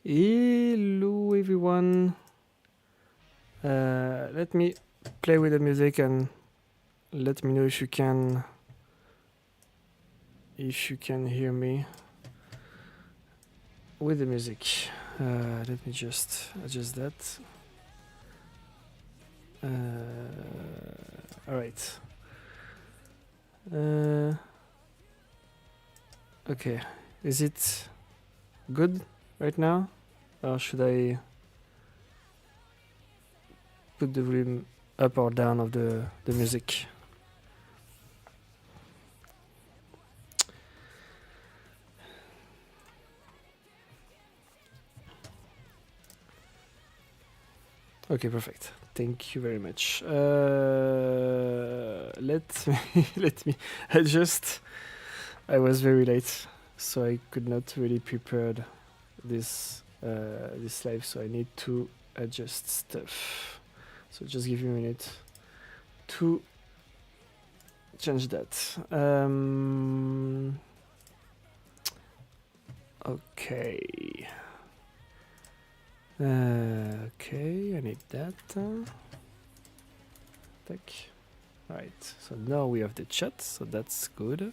Hello everyone. Let me play with the music and let me know if you can hear me with the music. Let me just adjust that. All right. Okay, is it good right now, or should I put the volume up or down of the music? Okay, perfect. Thank you very much. Let me adjust. I was very late, so I could not really prepare this live, so I need to adjust stuff. So just give me a minute to change that. Okay. Okay, I need that. Right, so now we have the chat, so that's good.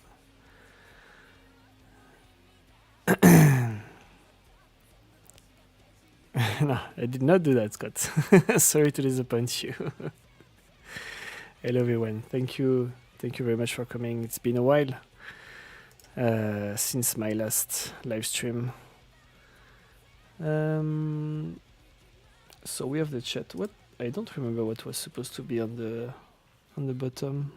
No, I did not do that, Scott. Sorry to disappoint you. Hello everyone. Thank you very much for coming. It's been a while since my last live stream. So we have the chat. What? I don't remember what was supposed to be on the bottom.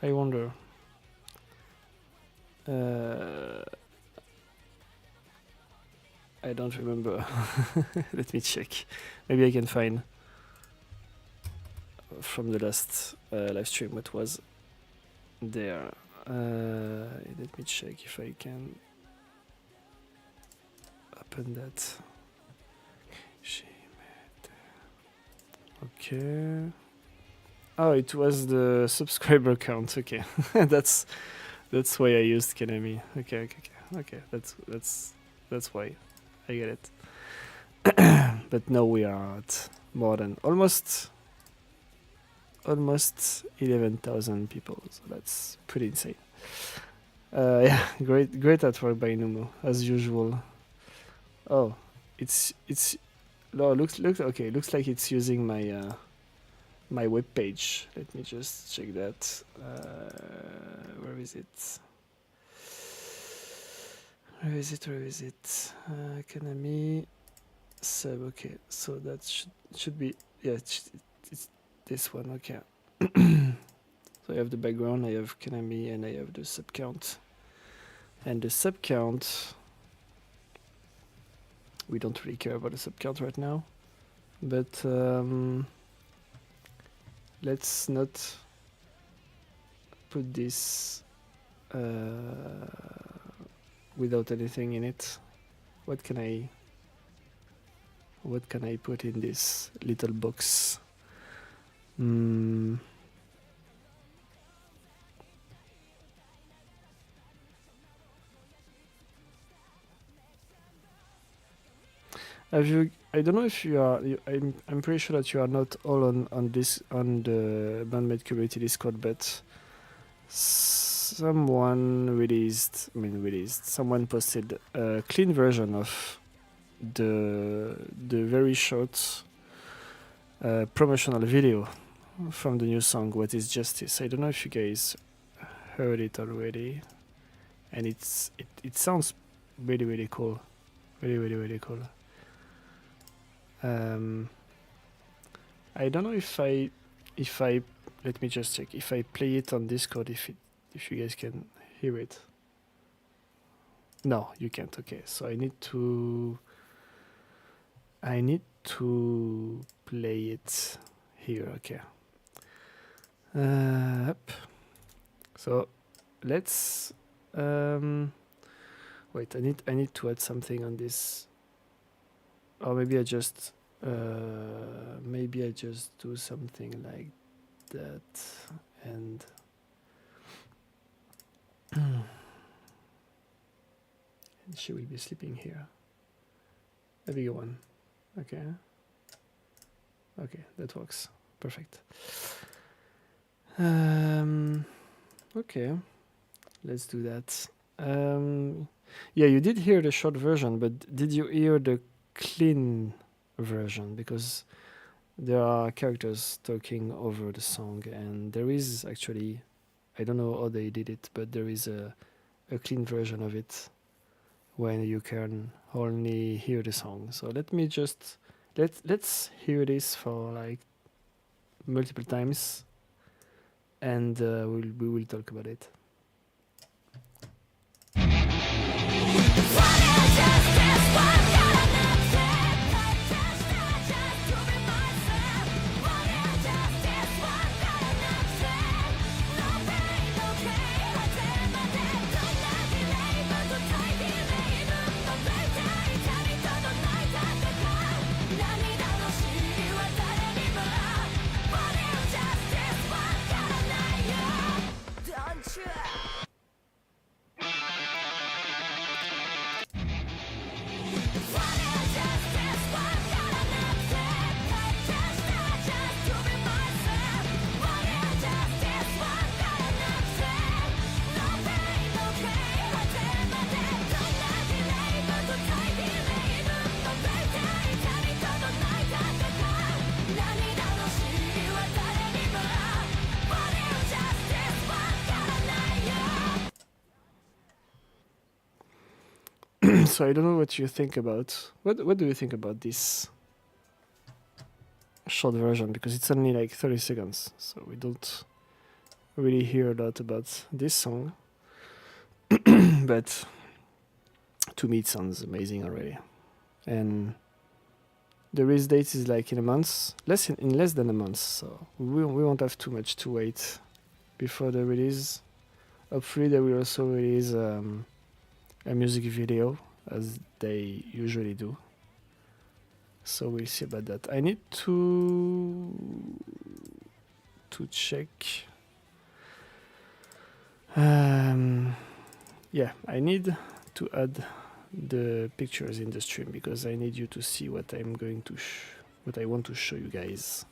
I wonder. I don't remember. Let me check. Maybe I can find from the last live stream what was there. Let me check if I can open that. Okay. Oh, it was the subscriber count. Okay, that's why I used Konami. Okay. That's why I get it. But now we are at more than almost 11,000 people. So that's pretty insane. Yeah, great artwork by Numu as usual. Oh, it's no, looks okay. Looks like it's using my my web page. Let me just check that. Where is it? Where is it? Konami sub. Okay, so that should be, yeah. It's this one. Okay. So I have the background. I have Konami, and I have the sub count. And the sub count, we don't really care about the sub count right now, but let's not put this without anything in it. What can I put in this little box? Have you? I don't know if you are. I'm pretty sure that you are not all on the BAND-MAID Community Discord, but someone someone posted a clean version of the very short promotional video from the new song "What Is Justice." I don't know if you guys heard it already, and it sounds really cool, really cool. I don't know if I let me just check if I play it on Discord if you guys can hear it. No, you can't. Okay, so I need to play it here. Okay. Up. So let's wait. I need to add something on this. Or maybe I just do something like that, and and she will be sleeping here. A bigger one. Okay, that works. Perfect. Okay, let's do that. Yeah, you did hear the short version, but did you hear the clean version? Because there are characters talking over the song, and there is actually, I don't know how they did it, but there is a clean version of it when you can only hear the song. So let me just let's hear this for like multiple times, and we will talk about it. So I don't know what you think about. What do you think about this short version? Because it's only like 30 seconds, so we don't really hear a lot about this song. But to me, it sounds amazing already. And the release date is like in a month, in less than a month. So we won't have too much to wait before the release. Hopefully, they will also release a music video, as they usually do. So we'll see about that. I need to check. Yeah, I need to add the pictures in the stream because I need you to see what I'm going to what I want to show you guys.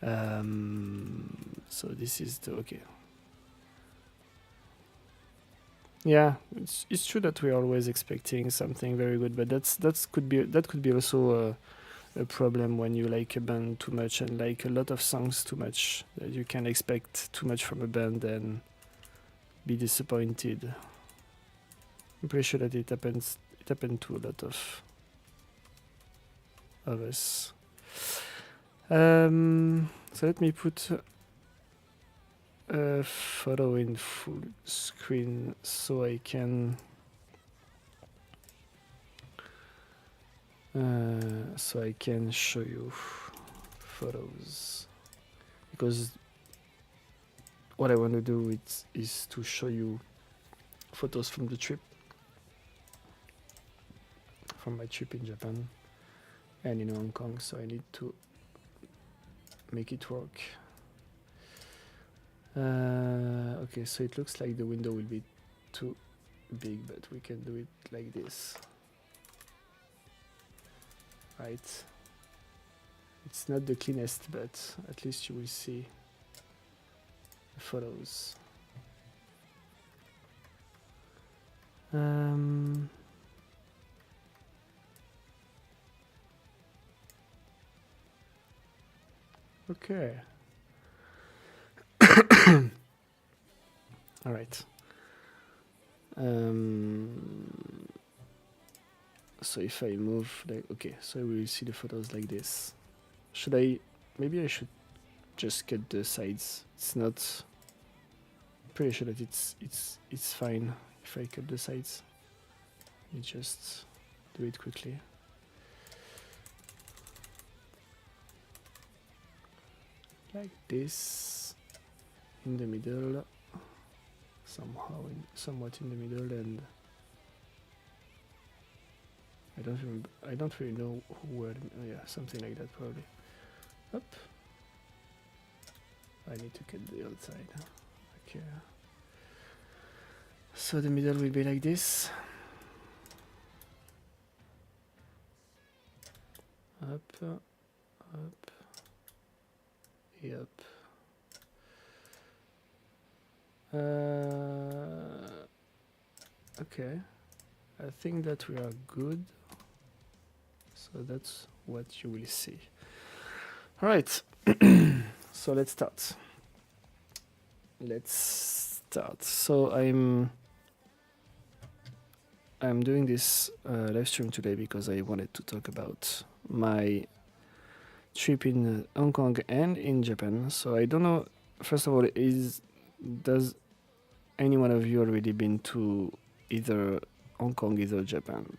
So this is the okay. Yeah, it's true that we're always expecting something very good, but that could be also a problem when you like a band too much and like a lot of songs too much, that you can expect too much from a band and be disappointed. I'm pretty sure that it happened to a lot of us. So let me put a photo in full screen so I can show you photos, because what I want to do is to show you photos from the trip, from my trip in Japan and in Hong Kong, so I need to make it work. Okay, so it looks like the window will be too big, but we can do it like this. Right? It's not the cleanest, but at least you will see the photos. Okay. All right. So if I move, like, okay, so we will see the photos like this. Maybe I should just cut the sides. It's not, pretty sure that it's fine if I cut the sides. Let me just do it quickly. Like this, in the middle, somewhat in the middle, and I don't really know where. Yeah, something like that probably. Up. I need to cut the outside. Okay. So the middle will be like this. Up, up, yep. Okay, I think that we are good. So that's what you will see. All right, so let's start. So I'm doing this live stream today because I wanted to talk about my trip in Hong Kong and in Japan. So I don't know, first of all, does any one of you already been to either Hong Kong, either Japan?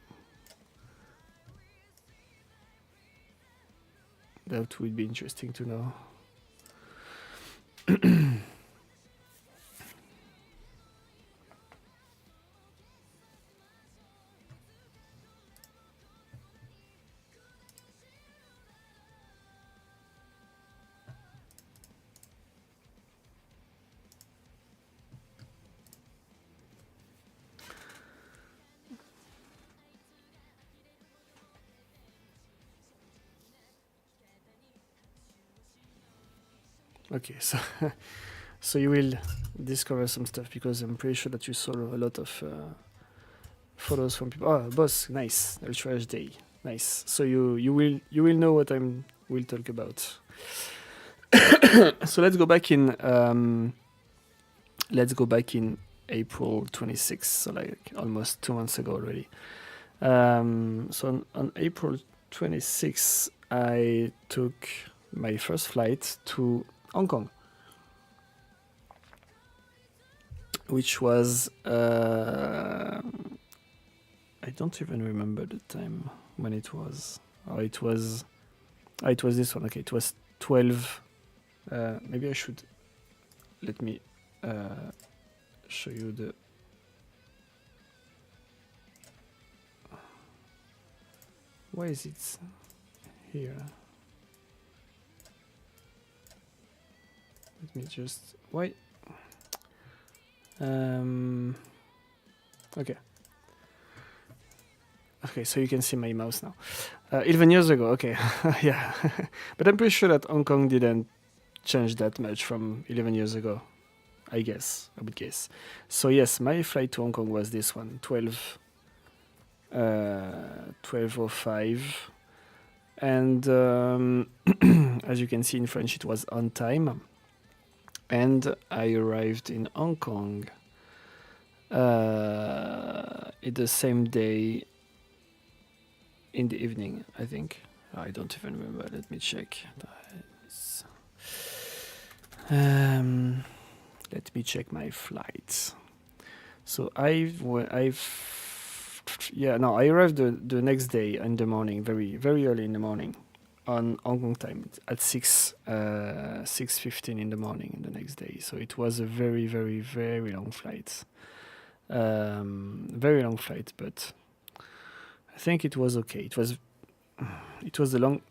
That would be interesting to know. Okay, so you will discover some stuff because I'm pretty sure that you saw a lot of photos from people. Oh, boss, nice. Trash day, nice. So you will know what will talk about. So let's go back in April 26th, so like almost 2 months ago already. So on April 26th, I took my first flight to Hong Kong, which was I don't even remember the time when it was. Oh, it was this one. Okay, it was 12. Maybe I should let me show you the. Why is it here? Let me just why. Okay. Okay, so you can see my mouse now. 11 years ago, okay, yeah. But I'm pretty sure that Hong Kong didn't change that much from 11 years ago. I would guess. So yes, my flight to Hong Kong was this one, 12:05, and as you can see in French, it was on time, and I arrived in Hong Kong the same day in the evening, I think. I don't even remember. Let me check. Let me check my flights. So I arrived the next day in the morning, very very early in the morning, on Hong Kong time at 6:15 in the morning the next day. So it was a very very very long flight, but I think it was okay. It was the long,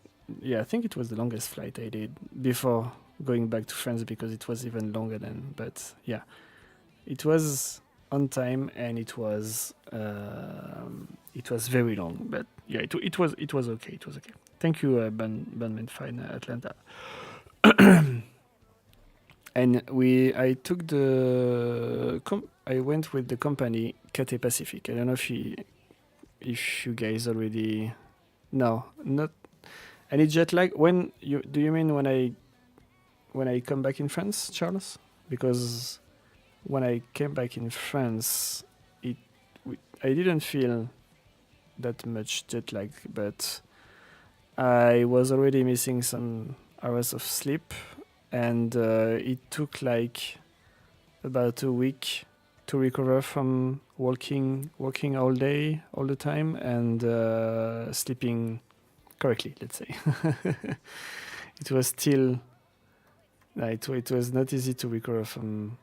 yeah. I think it was the longest flight I did before going back to France, because it was even longer then. But yeah, it was on time, and it was very long. But yeah, it was okay. It was okay. Thank you, BAND-MAID Fine Atlanta. And I took I went with the company Cathay Pacific. I don't know if you guys already. No, not any jet lag. Do you mean when I come back in France, Charles? Because when I came back in France, I didn't feel that much jet lag, but I was already missing some hours of sleep, and it took like about a week to recover from working all day, all the time, and sleeping correctly, let's say. It was still, it was not easy to recover from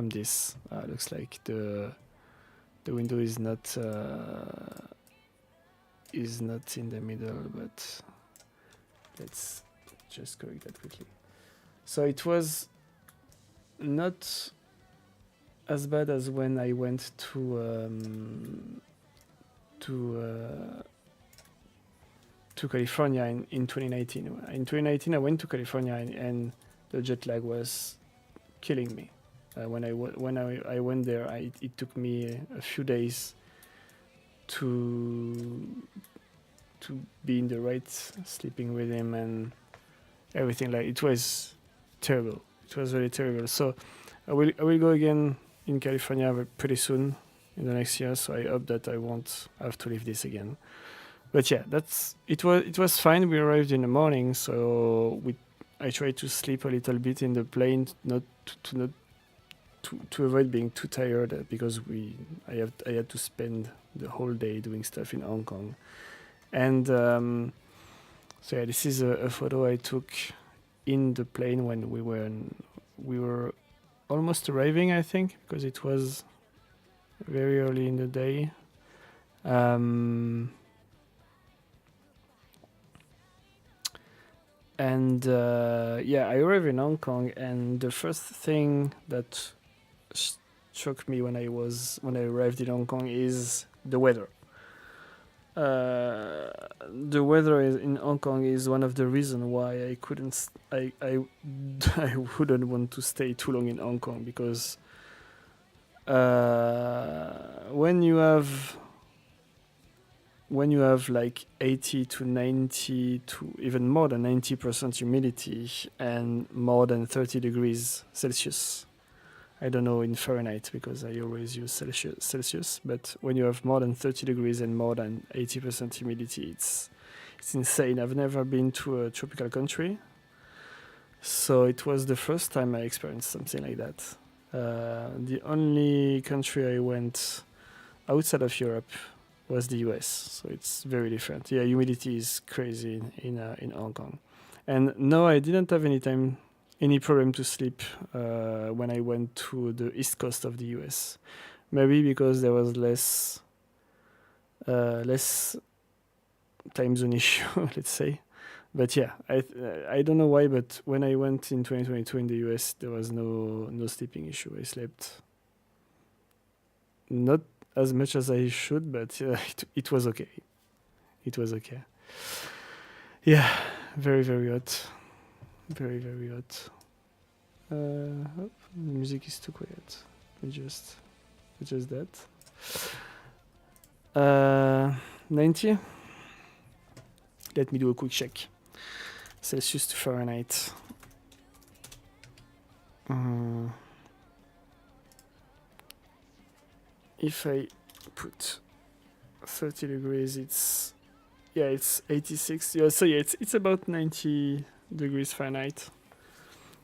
this. Looks like the window is not in the middle, but let's just correct that quickly. So it was not as bad as when I went to California in 2019. In 2019, I went to California, and the jet lag was killing me. When I went there, it took me a few days to be in the right sleeping rhythm and everything. Like, it was terrible. It was really terrible. So I will go again in California pretty soon in the next year. So I hope that I won't have to live this again. But yeah, it was fine. We arrived in the morning, so I tried to sleep a little bit in the plane, not to avoid being too tired, because I had to spend the whole day doing stuff in Hong Kong. And so yeah, this is a photo I took in the plane when we were almost arriving, I think, because it was very early in the day. And yeah, I arrived in Hong Kong, and the first thing that struck me when I arrived in Hong Kong is the weather. The weather in Hong Kong is one of the reasons why I wouldn't want to stay too long in Hong Kong, because when you have like 80 to 90 to even more than 90% humidity and more than 30 degrees Celsius, I don't know in Fahrenheit because I always use Celsius. But when you have more than 30 degrees and more than 80% humidity, it's insane. I've never been to a tropical country, so it was the first time I experienced something like that. The only country I went outside of Europe was the US, so it's very different. Yeah, humidity is crazy in Hong Kong, and no, I didn't have any problem to sleep when I went to the east coast of the US. Maybe because there was less time zone issue, let's say. But yeah, I don't know why, but when I went in 2022 in the US, there was no sleeping issue. I slept not as much as I should, but it was okay. It was okay. Yeah, very, very hot. Very, very hot. Oh, the music is too quiet. Adjust that. 90. Let me do a quick check. Celsius to Fahrenheit. If I put 30 degrees, it's 86. Yeah, so yeah, it's about 90 degrees Fahrenheit,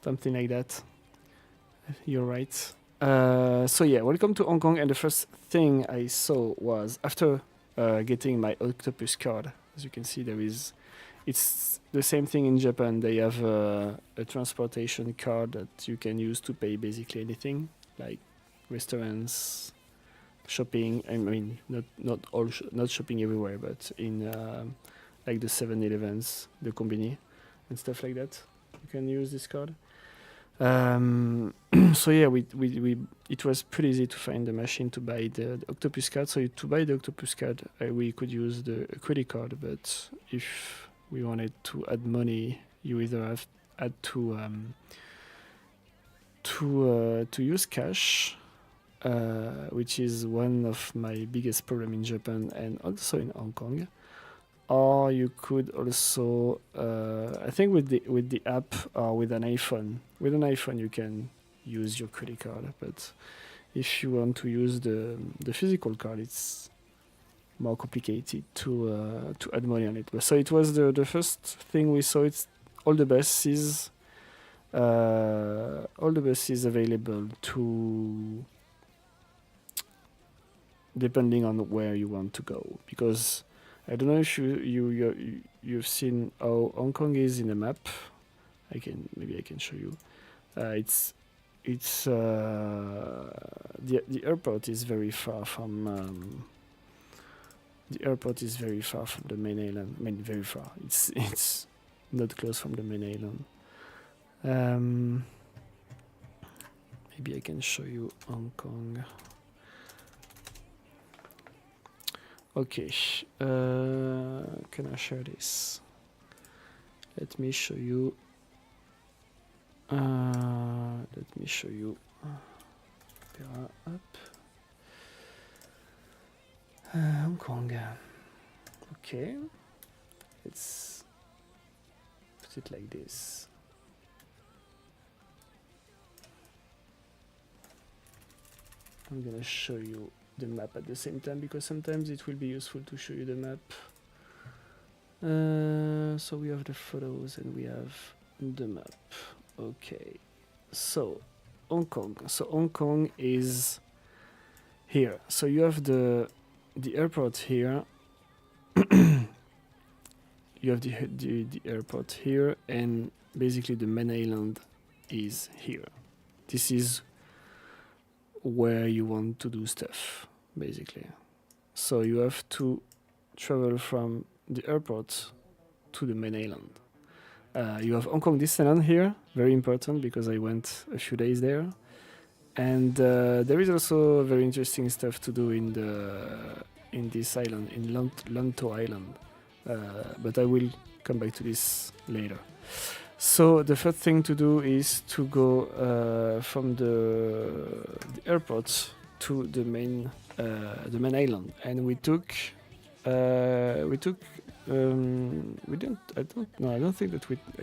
something like that. You're right. So yeah, welcome to Hong Kong, and the first thing I saw was after getting my octopus card. As you can see, it's the same thing in Japan. They have a transportation card that you can use to pay basically anything, like restaurants, shopping. I mean, not shopping everywhere, but in like the 7-Elevens, the Combini, and stuff like that. You can use this card. So yeah, it was pretty easy to find the machine to buy the octopus card. So to buy the octopus card, we could use the credit card. But if we wanted to add money, you either had to use cash, which is one of my biggest problem in Japan and also in Hong Kong. Or you could also, I think with the app or with an iPhone. With an iPhone, you can use your credit card, but if you want to use the physical card, it's more complicated to add money on it. So it was the first thing we saw. It's all the buses available to, depending on where you want to go, because I don't know if you've seen how Hong Kong is in a map. Maybe I can show you. The airport is very far from the main island. I mean, very far. It's not close from the main island. Maybe I can show you Hong Kong. Okay, can I share this? Let me show you. Up. Hong Kong. Okay, let's put it like this. I'm gonna show you the map at the same time, because sometimes it will be useful to show you the map. So we have the photos and we have the map. Okay, so Hong Kong. So Hong Kong is here. So you have the airport here. You have the airport here, and basically the main island is here. This is where you want to do stuff, basically. So you have to travel from the airport to the main island. You have Hong Kong Disneyland here, very important because I went a few days there. And there is also very interesting stuff to do in this island, in Lanto Island. But I will come back to this later. So the first thing to do is to go from the airport to the main island, and I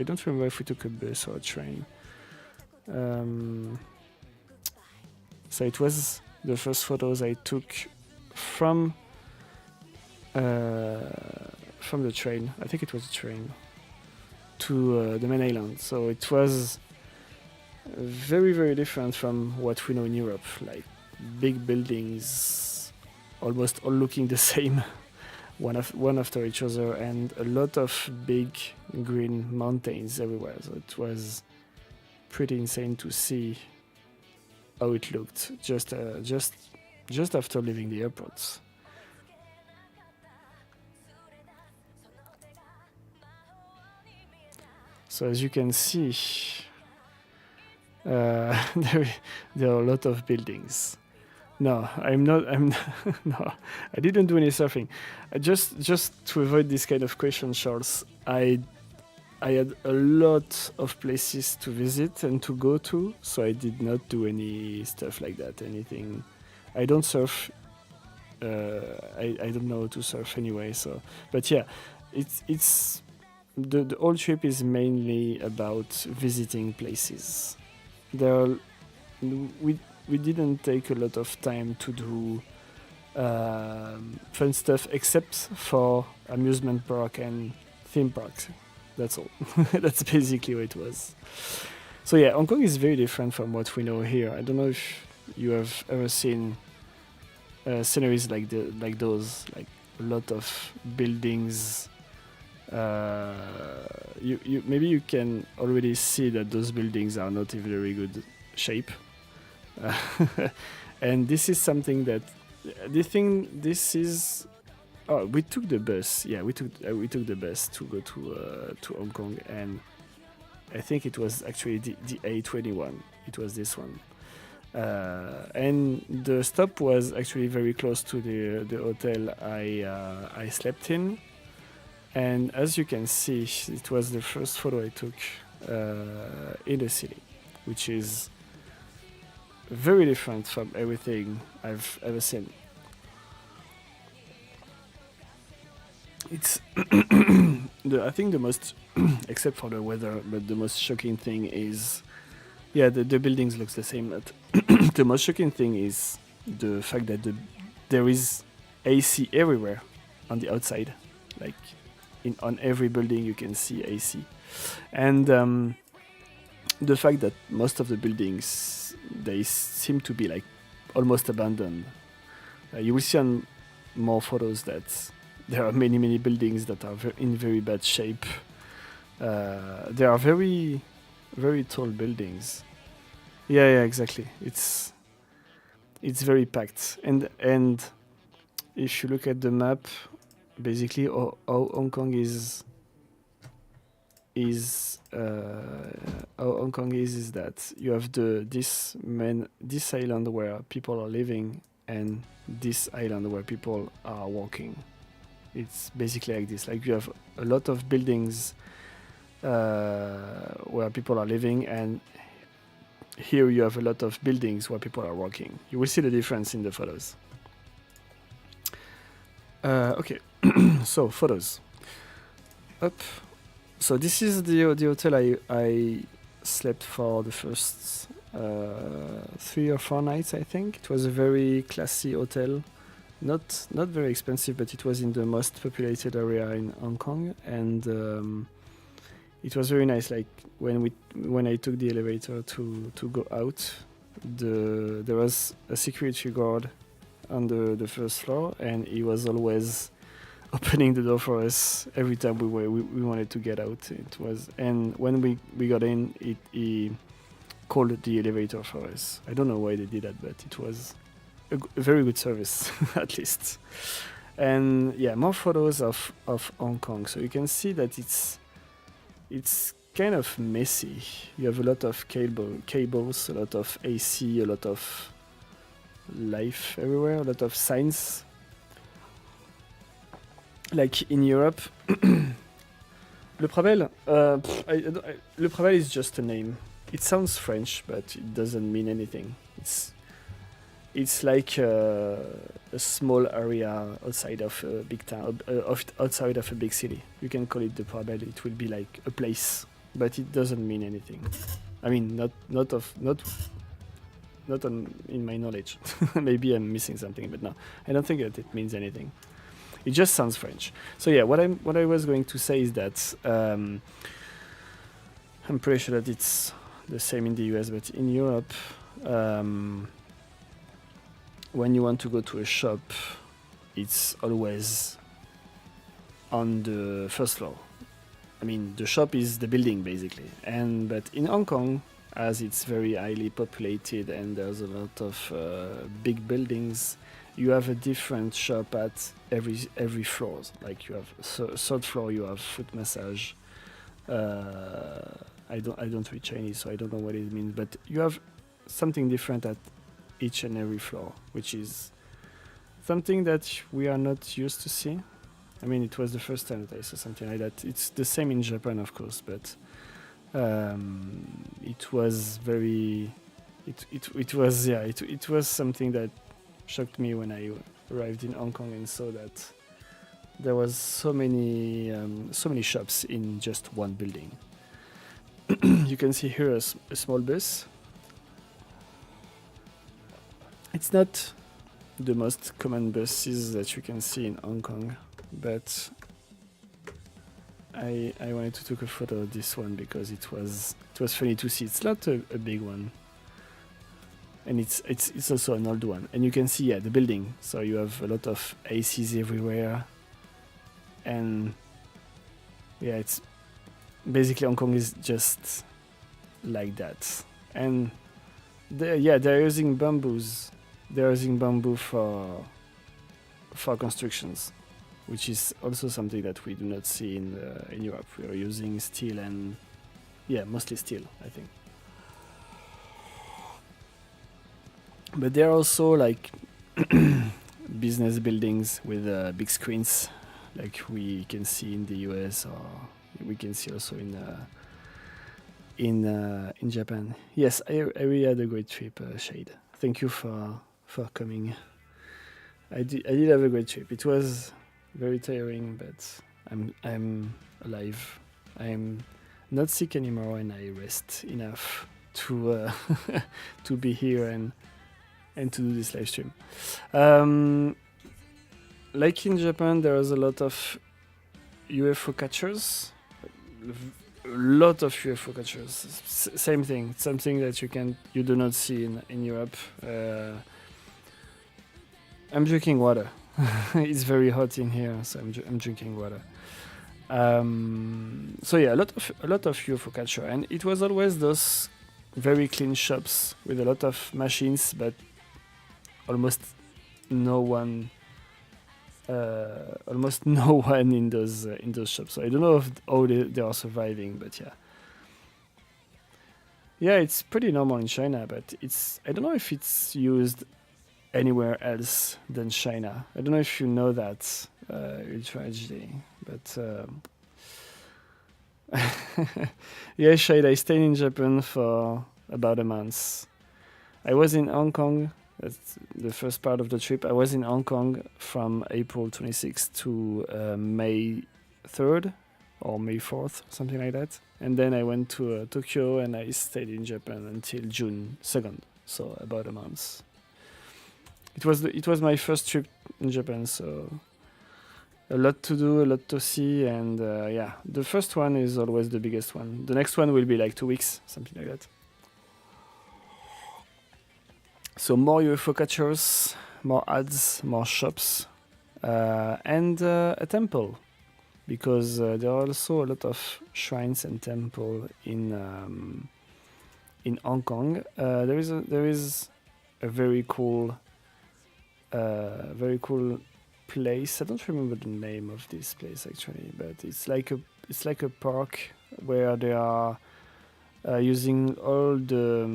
don't remember if we took a bus or a train. So it was the first photos I took from the train. I think it was a train to the main island. So it was very, very different from what we know in Europe, like big buildings, almost all looking the same, one after each other, and a lot of big green mountains everywhere. So it was pretty insane to see how it looked just after leaving the airport. So as you can see, there are a lot of buildings. No, no, I didn't do any surfing. Just to avoid this kind of question, Charles, I had a lot of places to visit and to go to, so I did not do any stuff like that. Anything. I don't surf. I don't know how to surf anyway. So, but yeah, it's the whole trip is mainly about visiting places. We didn't take a lot of time to do fun stuff except for amusement park and theme parks. That's all. That's basically what it was. So yeah, Hong Kong is very different from what we know here. I don't know if you have ever seen sceneries like those, like a lot of buildings. Maybe you can already see that those buildings are not in very good shape. And this is something that we took the bus. Yeah, we took the bus to go to Hong Kong, and I think it was actually the A21. It was this one, and the stop was actually very close to the hotel I slept in. And as you can see, it was the first photo I took in the city, which is very different from everything I've ever seen. It's I think the most, except for the weather, but the most shocking thing is, yeah, the buildings looks the same. But the most shocking thing is the fact that there is AC everywhere on the outside, like on every building you can see AC, and the fact that most of the buildings, they seem to be like almost abandoned. You will see on more photos that there are many buildings that are in very bad shape. There are very, very tall buildings. Yeah, exactly. It's very packed, and if you look at the map, basically how Hong Kong is that you have this island where people are living and this island where people are walking. It's basically like this. Like you have a lot of buildings where people are living, and here you have a lot of buildings where people are walking. You will see the difference in the photos. Okay, so photos. Up. So this is the hotel I slept for the first 3 or 4 nights, I think. It was a very classy hotel. Not very expensive, but it was in the most populated area in Hong Kong, and it was very nice. Like when I took the elevator to go out, there was a security guard on the first floor, and he was always opening the door for us every time we wanted to get out. And when we got in, he called the elevator for us. I don't know why they did that, but it was a very good service at least. And yeah, more photos of Hong Kong. So you can see that it's kind of messy. You have a lot of cables, a lot of AC, a lot of life everywhere, a lot of signs. Like in Europe, Le Pravel. Le Pravel is just a name. It sounds French, but it doesn't mean anything. It's like a small area outside of a big town, outside of a big city. You can call it the Pravel. It will be like a place, but it doesn't mean anything. I mean, not not in my knowledge. Maybe I'm missing something, but no, I don't think that it means anything. It just sounds French. So yeah, what I was going to say is that I'm pretty sure that it's the same in the US, but in Europe, when you want to go to a shop, it's always on the first floor. I mean, the shop is the building basically, but in Hong Kong, as it's very highly populated and there's a lot of big buildings, you have a different shop at every floor. Like you have third floor, you have foot massage. I don't read Chinese, so I don't know what it means, but you have something different at each and every floor, which is something that we are not used to see. I mean, it was the first time that I saw something like that. It's the same in Japan, of course, but it was very. It was something that shocked me when I arrived in Hong Kong and saw that there was so many shops in just one building. You can see here a small bus. It's not the most common buses that you can see in Hong Kong, but I wanted to take a photo of this one because it was funny to see. It's not a big one, and it's also an old one. And you can see the building. So you have a lot of ACs everywhere, and it's basically Hong Kong is just like that. And they're using bamboos. They're using bamboo for constructions, which is also something that we do not see in Europe. We are using steel and mostly steel, I think. But there are also like business buildings with big screens, like we can see in the US, or we can see also in Japan. Yes, I really had a great trip, Shade. Thank you for coming. I did have a great trip. It was very tiring, but I'm alive. I'm not sick anymore, and I rest enough to to be here and to do this live stream. Like in Japan, there is a lot of UFO catchers. A lot of UFO catchers. Same thing. Something that you do not see in Europe. I'm drinking water. It's very hot in here, so I'm drinking water. So yeah, a lot of UFO catcher, and it was always those very clean shops with a lot of machines, but almost no one in those shops. So I don't know how they are surviving, but yeah, it's pretty normal in China, but I don't know if it's used anywhere else than China. I don't know if you know that, Ultra HD, but yeah, Shade, I stayed in Japan for about a month. I was in Hong Kong. That's the first part of the trip. I was in Hong Kong from April 26th to May 3rd or May 4th, something like that. And then I went to Tokyo, and I stayed in Japan until June 2nd, so about a month. It was my first trip in Japan, so a lot to do, a lot to see, and the first one is always the biggest one. The next one will be like 2 weeks, something like that. So more UFO catchers, more ads, more shops, and a temple, because there are also a lot of shrines and temple in Hong Kong. There is a very cool place. I don't remember the name of this place actually, but it's like a park where they are using all the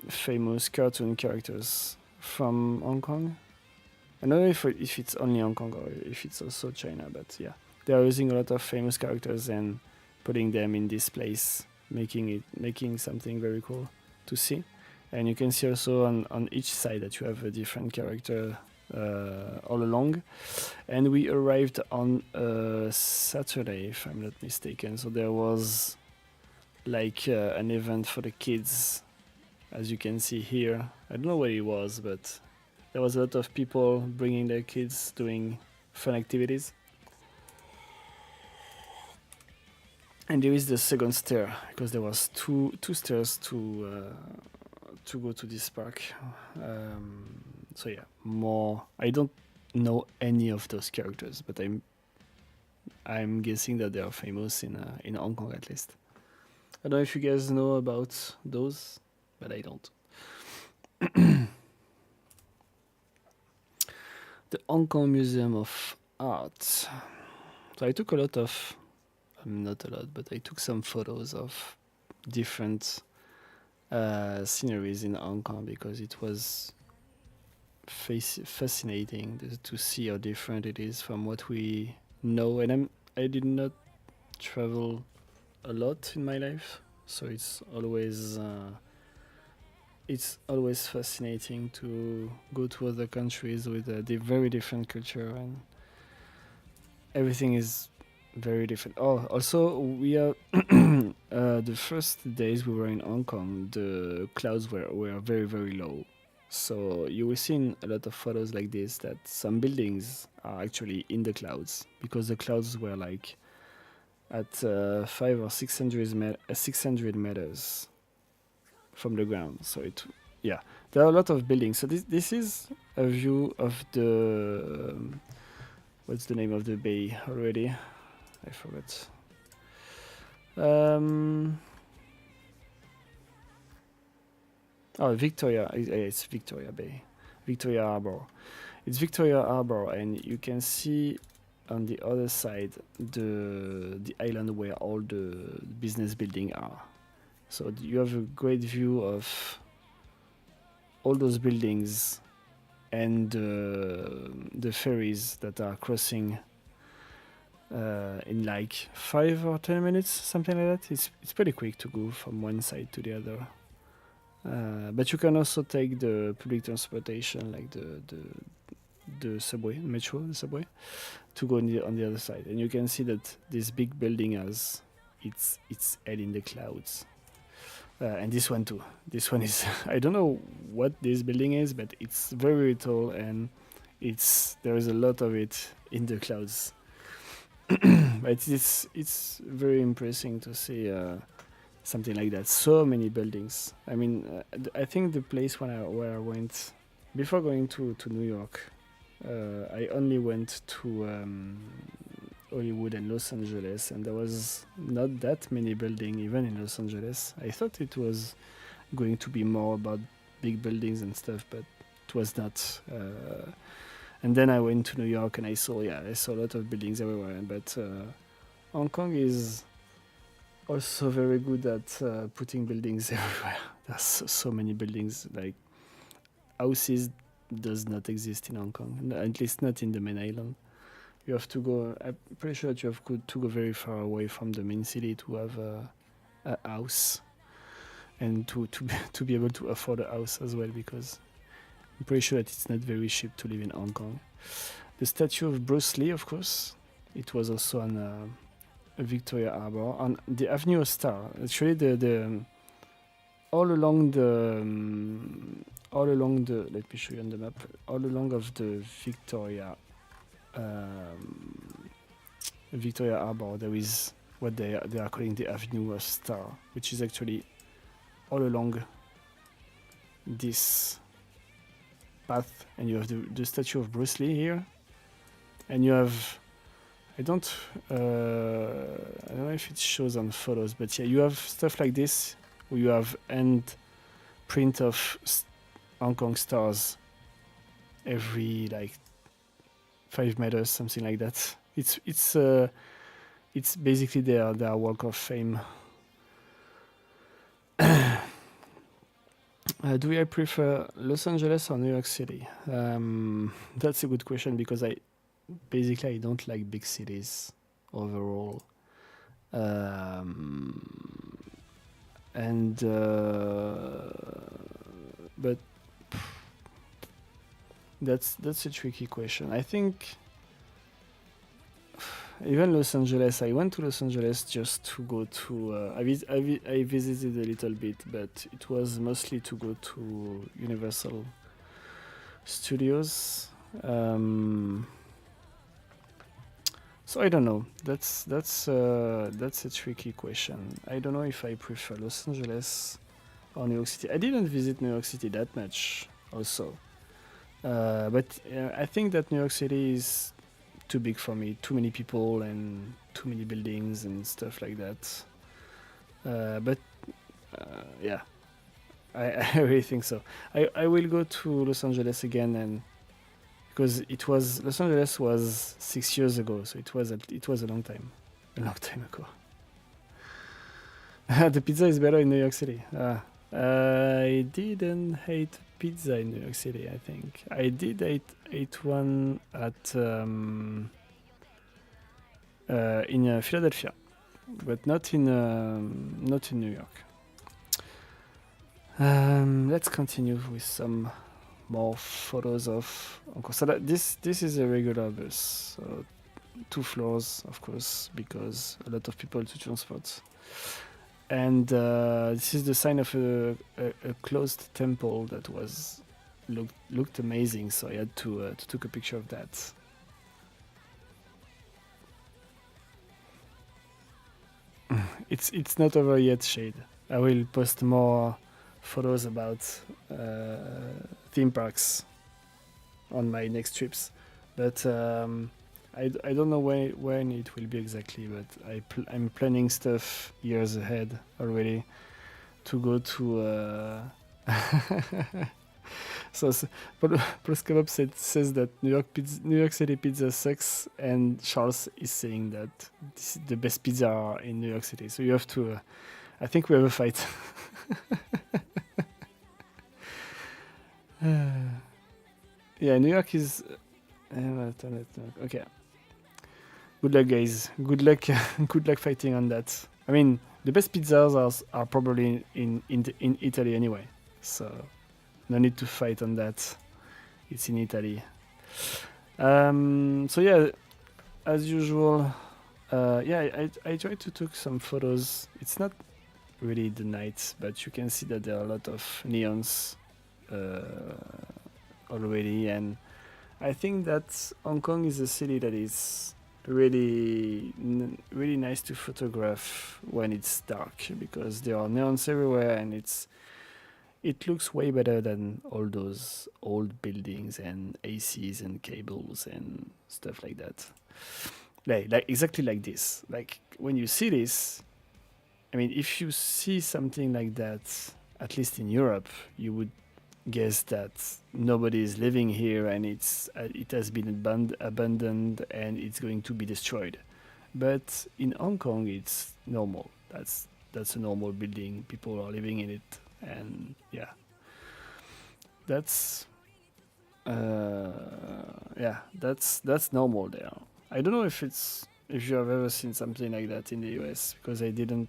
famous cartoon characters from Hong Kong. I don't know if it's only Hong Kong or if it's also China, but yeah, they are using a lot of famous characters and putting them in this place, making something very cool to see. And you can see also on each side that you have a different character all along. And we arrived on Saturday, if I'm not mistaken. So there was like an event for the kids as you can see here. I don't know where it was, but there was a lot of people bringing their kids, doing fun activities. And there is the second stair, because there was two stairs to go to this park. So yeah, more. I don't know any of those characters, but I'm guessing that they are famous in Hong Kong at least. I don't know if you guys know about those, but I don't. The Hong Kong Museum of Art. So I took a lot of, not a lot, but I took some photos of different sceneries in Hong Kong because it was fascinating to see how different it is from what we know. And I did not travel a lot in my life, so it's always fascinating to go to other countries with a very different culture, and everything is very different. Oh, also we are the first days we were in Hong Kong, the clouds were very, very low. So you will see in a lot of photos like this that some buildings are actually in the clouds because the clouds were like at 500 or 600 meters from the ground. So yeah, there are a lot of buildings. So this is a view of the what's the name of the bay already? I forgot. Oh, Victoria. It's Victoria Bay, Victoria Harbour. It's Victoria Harbour, and you can see on the other side the island where all the business buildings are. So you have a great view of all those buildings and the ferries that are crossing in like 5 or 10 minutes, something like that. It's pretty quick to go from one side to the other. But you can also take the public transportation, like the subway, metro, the subway, to go on the other side. And you can see that this big building has its head in the clouds. And this one too. This one is I don't know what this building is, but it's very tall and there is a lot of it in the clouds. But it's very impressive to see something like that. So many buildings. I mean, I think the place where I went before going to New York, I only went to Hollywood and Los Angeles, and there was not that many buildings even in Los Angeles. I thought it was going to be more about big buildings and stuff, but it was not. And then I went to New York and I saw a lot of buildings everywhere. But Hong Kong is also very good at putting buildings everywhere. There's so many buildings, like houses does not exist in Hong Kong, at least not in the main island. You have to go, I'm pretty sure that you have to go very far away from the main city to have a house and to be able to afford a house as well, because I'm pretty sure that it's not very cheap to live in Hong Kong. The statue of Bruce Lee, of course, it was also on Victoria Harbour, on the Avenue of Star. Actually, the all along the let me show you on the map. All along of the Victoria Harbour, there is what they are calling the Avenue of Star, which is actually all along this path, and you have the statue of Bruce Lee here, and you have I don't know if it shows on photos, but yeah, you have stuff like this where you have end print of Hong Kong stars every like 5 meters, something like that. It's basically their Walk of Fame. Do I prefer Los Angeles or New York City? That's a good question, because I don't like big cities overall. But that's a tricky question. I think even Los Angeles. I went to Los Angeles just to go to. I visited a little bit, but it was mostly to go to Universal Studios. So I don't know. That's a tricky question. I don't know if I prefer Los Angeles or New York City. I didn't visit New York City that much, also. But I think that New York City is too big for me. Too many people and too many buildings and stuff like that. But yeah, I really think so. I will go to Los Angeles again, and because Los Angeles was 6 years ago, so it was a long time ago. The pizza is better in New York City. I didn't hate pizza in New York City. I think I did ate one at in Philadelphia, but not in New York. Let's continue with some more photos of HONGKONG. So this is a regular bus, so 2 floors, of course, because a lot of people to transport. And this is the sign of a closed temple that looked amazing. So I had to take a picture of that. It's not over yet, Shade. I will post more photos about theme parks on my next trips, but I don't know when it will be exactly, but I'm planning stuff years ahead already to go to. So Proskabab says that New York City pizza sucks, and Charles is saying that the best pizza are in New York City. So you have to. I think we have a fight. Yeah, New York is. Okay. Good luck, guys. Good luck. Good luck fighting on that. I mean, the best pizzas are probably in Italy anyway, so no need to fight on that. It's in Italy. So yeah, as usual, yeah, I tried to take some photos. It's not really the night, but you can see that there are a lot of neons already, and I think that Hong Kong is a city that is really nice to photograph when it's dark, because there are neons everywhere, and it looks way better than all those old buildings and ACs and cables and stuff like that. Like exactly like this. Like when you see this, I mean, if you see something like that, at least in Europe, you would guess that nobody is living here, and it has been abandoned and it's going to be destroyed. But in Hong Kong, it's normal. That's a normal building. People are living in it, and yeah, that's that's normal there. I don't know if you have ever seen something like that in the US, because I didn't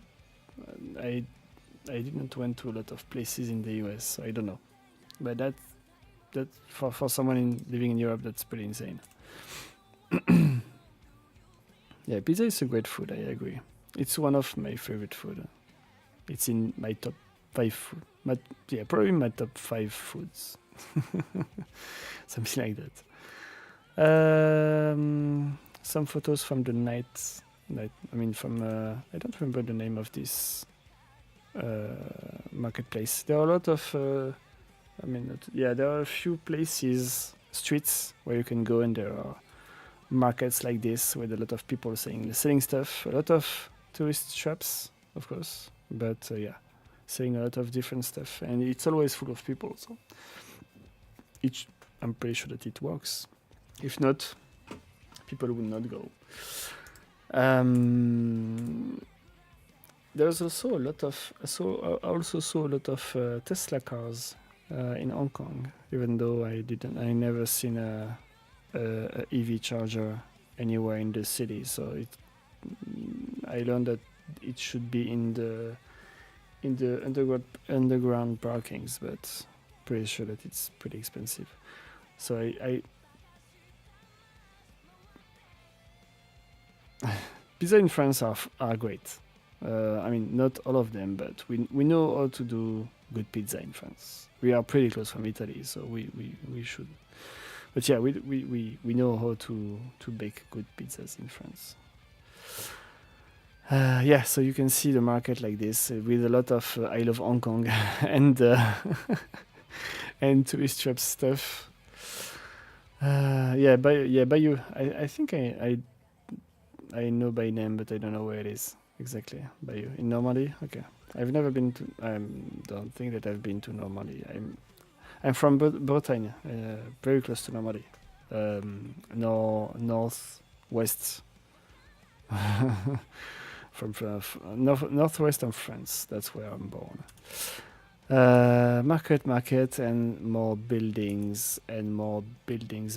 went to a lot of places in the US, so I don't know. But that for someone living in Europe, that's pretty insane. Yeah, pizza is a great food. I agree. It's one of my favorite food. It's in my top 5 food. Probably my top 5 foods. Something like that. Some photos from the night. I mean, from I don't remember the name of this marketplace. There are a lot of. There are a few places, streets where you can go, and there are markets like this with a lot of people selling stuff. A lot of tourist shops, of course, but selling a lot of different stuff, and it's always full of people. So I'm pretty sure that it works. If not, people would not go. There's also a lot of. I also saw a lot of Tesla cars in Hong Kong, even though I never seen a EV charger anywhere in the city. So I learned that it should be in the underground parkings, but pretty sure that it's pretty expensive. So pizza in France are great. I mean, not all of them, but we know how to do good pizza in France. We are pretty close from Italy, so we should. But yeah, we know how to bake good pizzas in France. Yeah, so you can see the market like this with a lot of I love Hong Kong and and tourist trap stuff. Yeah, by you, I think I know by name, but I don't know where it is exactly. By you in Normandy, okay. I've never been to. I don't think that I've been to Normandy. I'm from Bretagne, very close to Normandy, northwest, from northwest of France. That's where I'm born. Market, and more buildings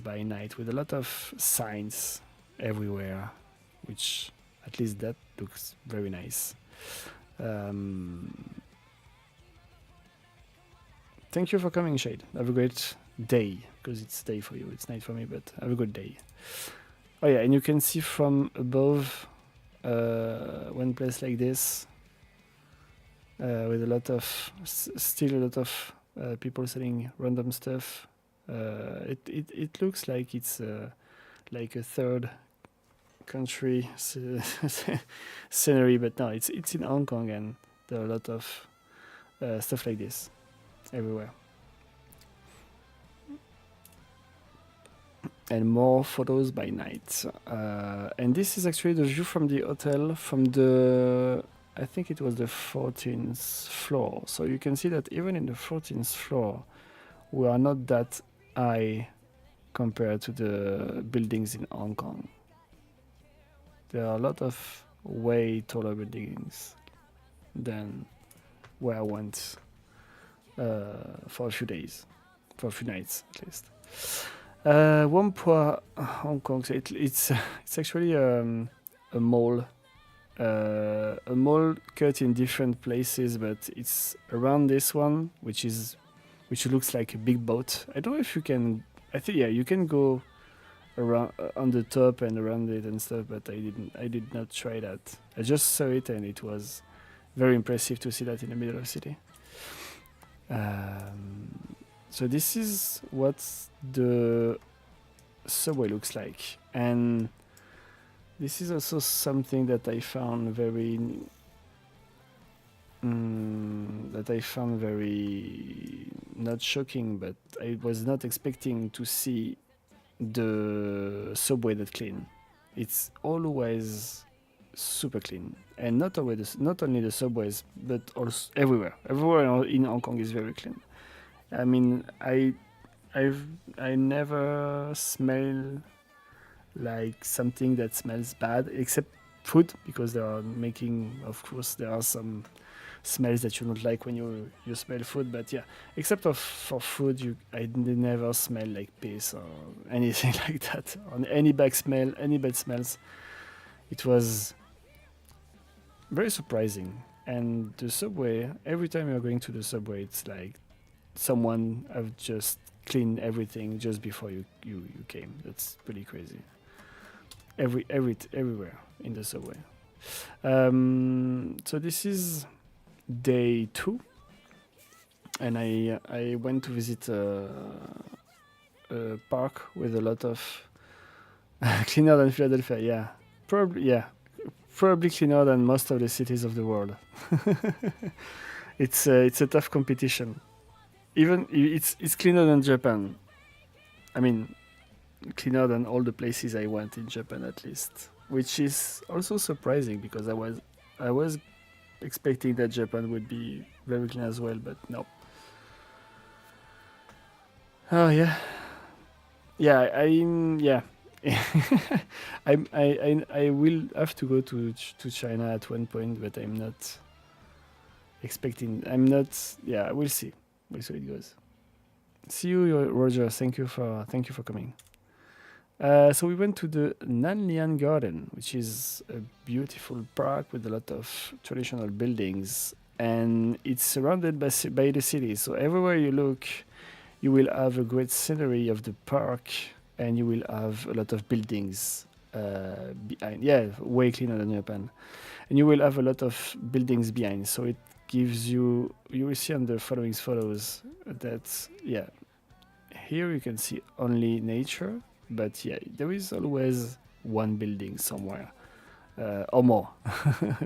by night with a lot of signs everywhere, which at least that looks very nice. Thank you for coming, Shade. Have a great day, because it's day for you. It's night for me, but have a good day. Oh yeah, and you can see from above one place like this with a lot of still a lot of people selling random stuff. It looks like it's like a third country scenery, but no, it's in Hong Kong, and there are a lot of stuff like this everywhere. And more photos by night. And this is actually the view from the hotel, from the, I think it was the 14th floor. So you can see that even in the 14th floor, we are not that high compared to the buildings in Hong Kong. There are a lot of way taller buildings than where I went for a few days, for a few nights at least. Whampoa, Hong Kong. So it's actually a mall cut in different places, but it's around this one, which looks like a big boat. I don't know if you can. I think you can go around on the top and around it and stuff, but I did not try that. I just saw it, and it was very impressive to see that in the middle of the city. So this is what the subway looks like, and this is also something that I found very not shocking, but I was not expecting to see the subway that clean. It's always super clean, and not only the subways, but also everywhere in Hong Kong is very clean. I mean, I never smell like something that smells bad, except food, because there are some smells that you don't like when you smell food. But yeah, except for food, I never smell like piss or anything like that. On any bad smells, it was very surprising. And the subway, every time you're going to the subway, it's like someone have just cleaned everything just before you came. That's pretty crazy. Everywhere in the subway. So this is day 2, and I went to visit a park with a lot of cleaner than Philadelphia. Yeah, probably cleaner than most of the cities of the world. It's a tough competition. Even it's cleaner than Japan. I mean, cleaner than all the places I went in Japan, at least, which is also surprising, because I was expecting that Japan would be very clean as well, but no. Oh yeah. I will have to go to China at one point, but I'm not expecting. Yeah, we'll see. We'll see how it goes. See you, Roger. Thank you for coming. So we went to the Nan Lian Garden, which is a beautiful park with a lot of traditional buildings, and it's surrounded by the city. So everywhere you look, you will have a great scenery of the park, and you will have a lot of buildings behind. Yeah, way cleaner than Japan. And you will have a lot of buildings behind. So it gives you will see on the following photos that, yeah, here you can see only nature, but yeah, there is always one building somewhere or more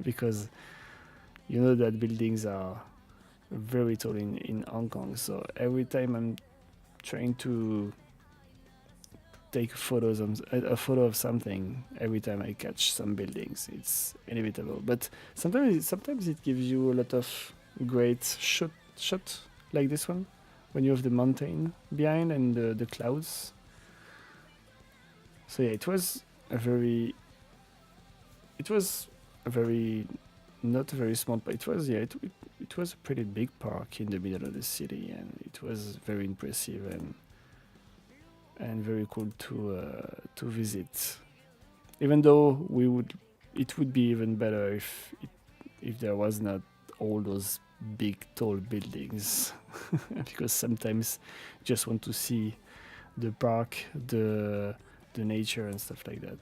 because you know that buildings are very tall in Hong Kong. So every time I'm trying to take photos of a photo of something, every time I catch some buildings, it's inevitable. But sometimes it gives you a lot of great shot like this one, when you have the mountain behind and the clouds. So yeah, it was a very not very small, but it was it was a pretty big park in the middle of the city, and it was very impressive and very cool to visit. Even though it would be even better if there was not all those big tall buildings, because sometimes you just want to see the park, the nature and stuff like that.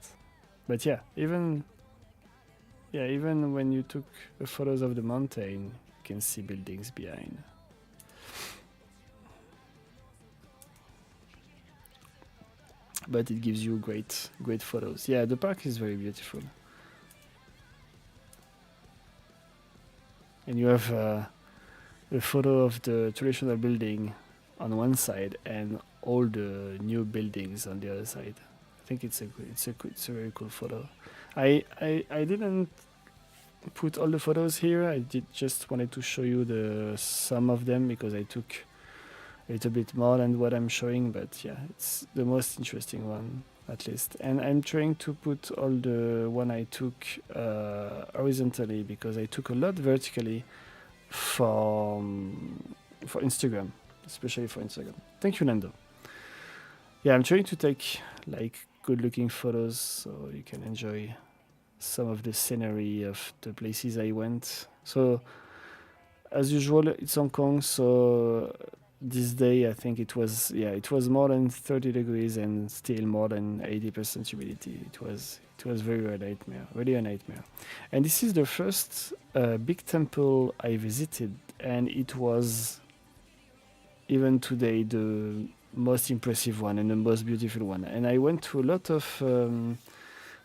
But yeah, even when you took the photos of the mountain, you can see buildings behind. But it gives you great photos. Yeah, the park is very beautiful. And you have a photo of the traditional building on one side and all the new buildings on the other side. I think it's a very cool photo. I didn't put all the photos here. I just wanted to show you some of them because I took a little bit more than what I'm showing, but yeah, it's the most interesting one at least. And I'm trying to put all the one I took horizontally because I took a lot vertically for Instagram, especially for Instagram. Thank you, Nando. Yeah, I'm trying to take like good looking photos so you can enjoy some of the scenery of the places I went. So as usual, it's Hong Kong, so this day I think it was more than 30 degrees and still more than 80% humidity. It was really a nightmare. And this is the first big temple I visited, and it was even today the most impressive one and the most beautiful one. And I went to a lot of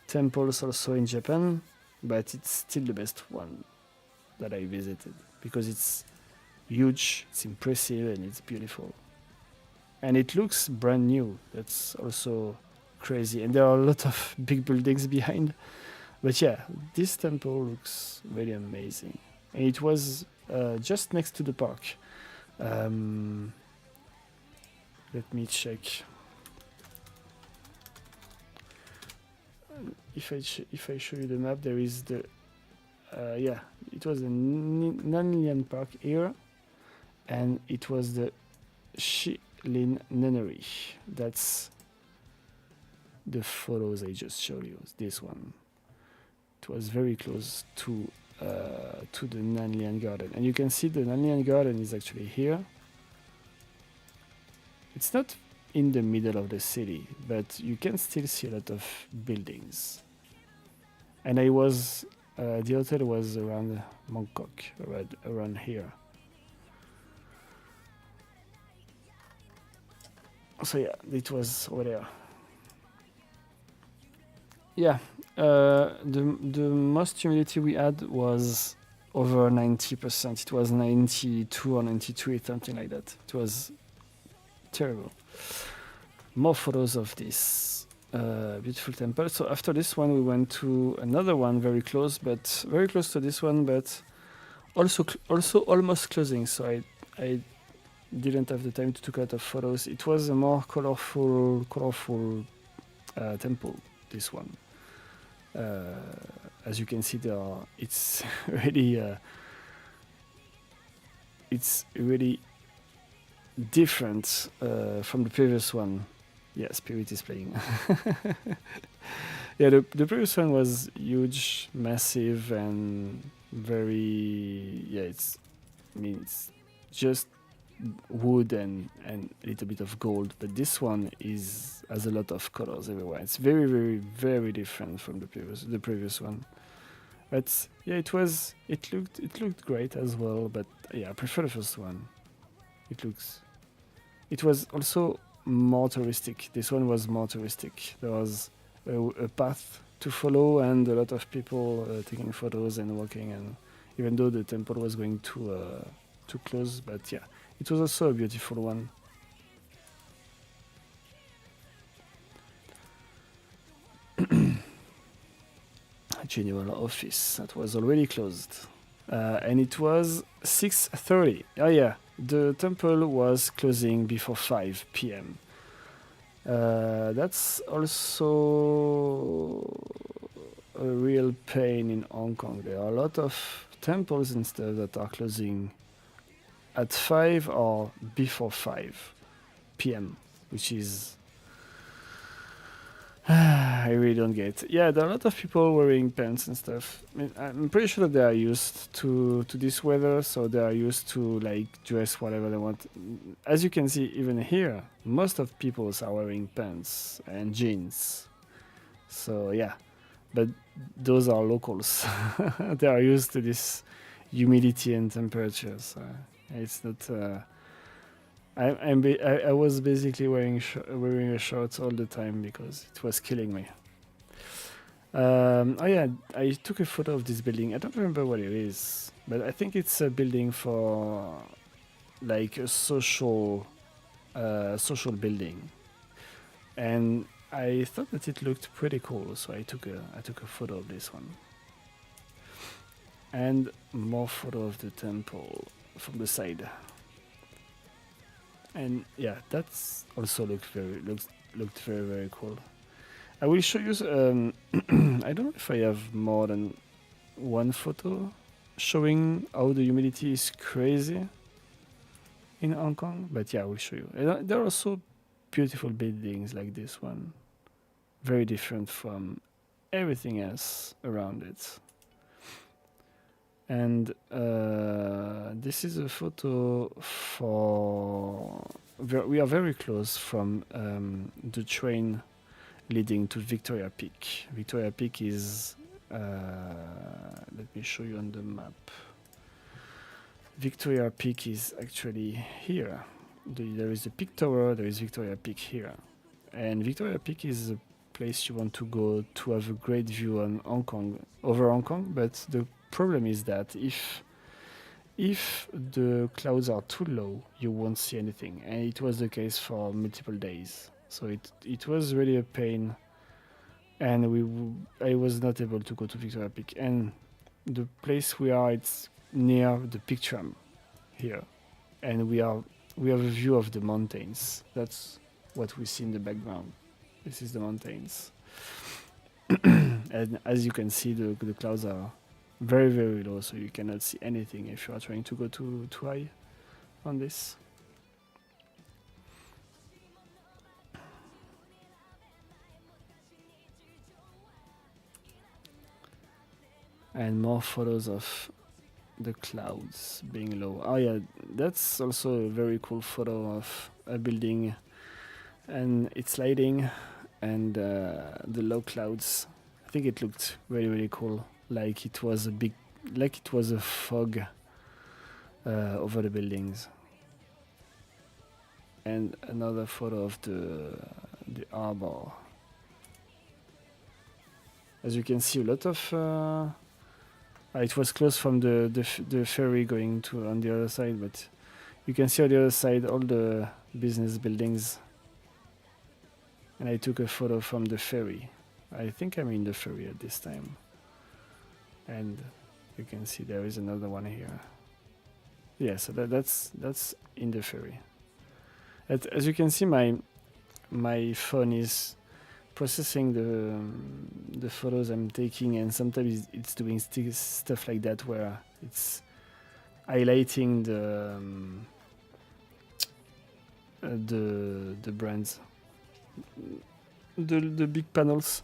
temples also in Japan, but it's still the best one that I visited because it's huge, it's impressive, and it's beautiful. And it looks brand new. That's also crazy. And there are a lot of big buildings behind. But yeah, this temple looks really amazing. And it was just next to the park. Let me check. If I show you the map, there is the it was the Nan Lian Park here, and it was the Shilin Nunnery. That's the photos I just showed you. This one. It was very close to the Nan Lian Garden, and you can see the Nan Lian Garden is actually here. It's not in the middle of the city, but you can still see a lot of buildings. And I was the hotel was around Bangkok, around here. So yeah, it was over there. Yeah, the most humidity we had was over 90%. It was 92 or 93, something like that. It was terrible. More photos of this beautiful temple. So after this one, we went to another one very close to this one, but also almost closing. So I didn't have the time to take a lot of photos. It was a more colorful temple. This one. As you can see, it's really different from the previous one. Yeah, Spirit is playing. Yeah, the previous one was huge, massive, and very. Yeah, it's just wood and a little bit of gold, but this one has a lot of colors everywhere. It's very, very, very different from the previous one. But yeah, it looked great as well. But yeah, I prefer the first one. It was also more touristic. This one was more touristic. There was a path to follow and a lot of people taking photos and walking. And even though the temple was going to close, but yeah, it was also a beautiful one. General office that was already closed, and it was 6:30. Oh yeah, the temple was closing before 5 p.m. That's also a real pain in Hong Kong. There are a lot of temples and stuff that are closing at 5 or before 5 p.m., which is I really don't get. Yeah, there are a lot of people wearing pants and stuff. I mean, I'm pretty sure that they are used to this weather, so they are used to like dress whatever they want. As you can see, even here, most of people are wearing pants and jeans. So yeah, but those are locals. They are used to this humidity and temperatures. It's not. I was basically wearing a shorts all the time because it was killing me. Oh yeah, I took a photo of this building. I don't remember what it is, but I think it's a building for like a social building, and I thought that it looked pretty cool, so I took a photo of this one. And more photo of the temple from the side. And yeah, that's also looked very very cool. I will show you. I don't know if I have more than one photo showing how the humidity is crazy in Hong Kong, but yeah, I will show you. And there are also beautiful buildings like this one, very different from everything else around it. And this is a photo for. We are very close from the train leading to Victoria Peak. Victoria Peak is. Let me show you on the map. Victoria Peak is actually here. There is a peak tower. There is Victoria Peak here, and Victoria Peak is a place you want to go to have a great view on Hong Kong, over Hong Kong. But the problem is that if the clouds are too low, you won't see anything, and it was the case for multiple days. So it was really a pain, and I was not able to go to Victoria Peak. And the place we are, it's near the peak tram here, and we have a view of the mountains. That's what we see in the background. This is the mountains, and as you can see, the clouds are very very low, so you cannot see anything if you are trying to go too high on this. And more photos of the clouds being low. Oh yeah, that's also a very cool photo of a building and it's lighting and the low clouds. I think it looked really really cool, like it was a fog over the buildings. And another photo of the Harbour. As you can see, a lot of it was closed from the ferry going to on the other side, but you can see on the other side all the business buildings. And I took a photo from the ferry. I think I'm in the ferry at this time. And you can see there is another one here. Yeah, so that's in the ferry. As you can see, my phone is processing the photos I'm taking, and sometimes it's doing stuff like that where it's highlighting the brands, the big panels.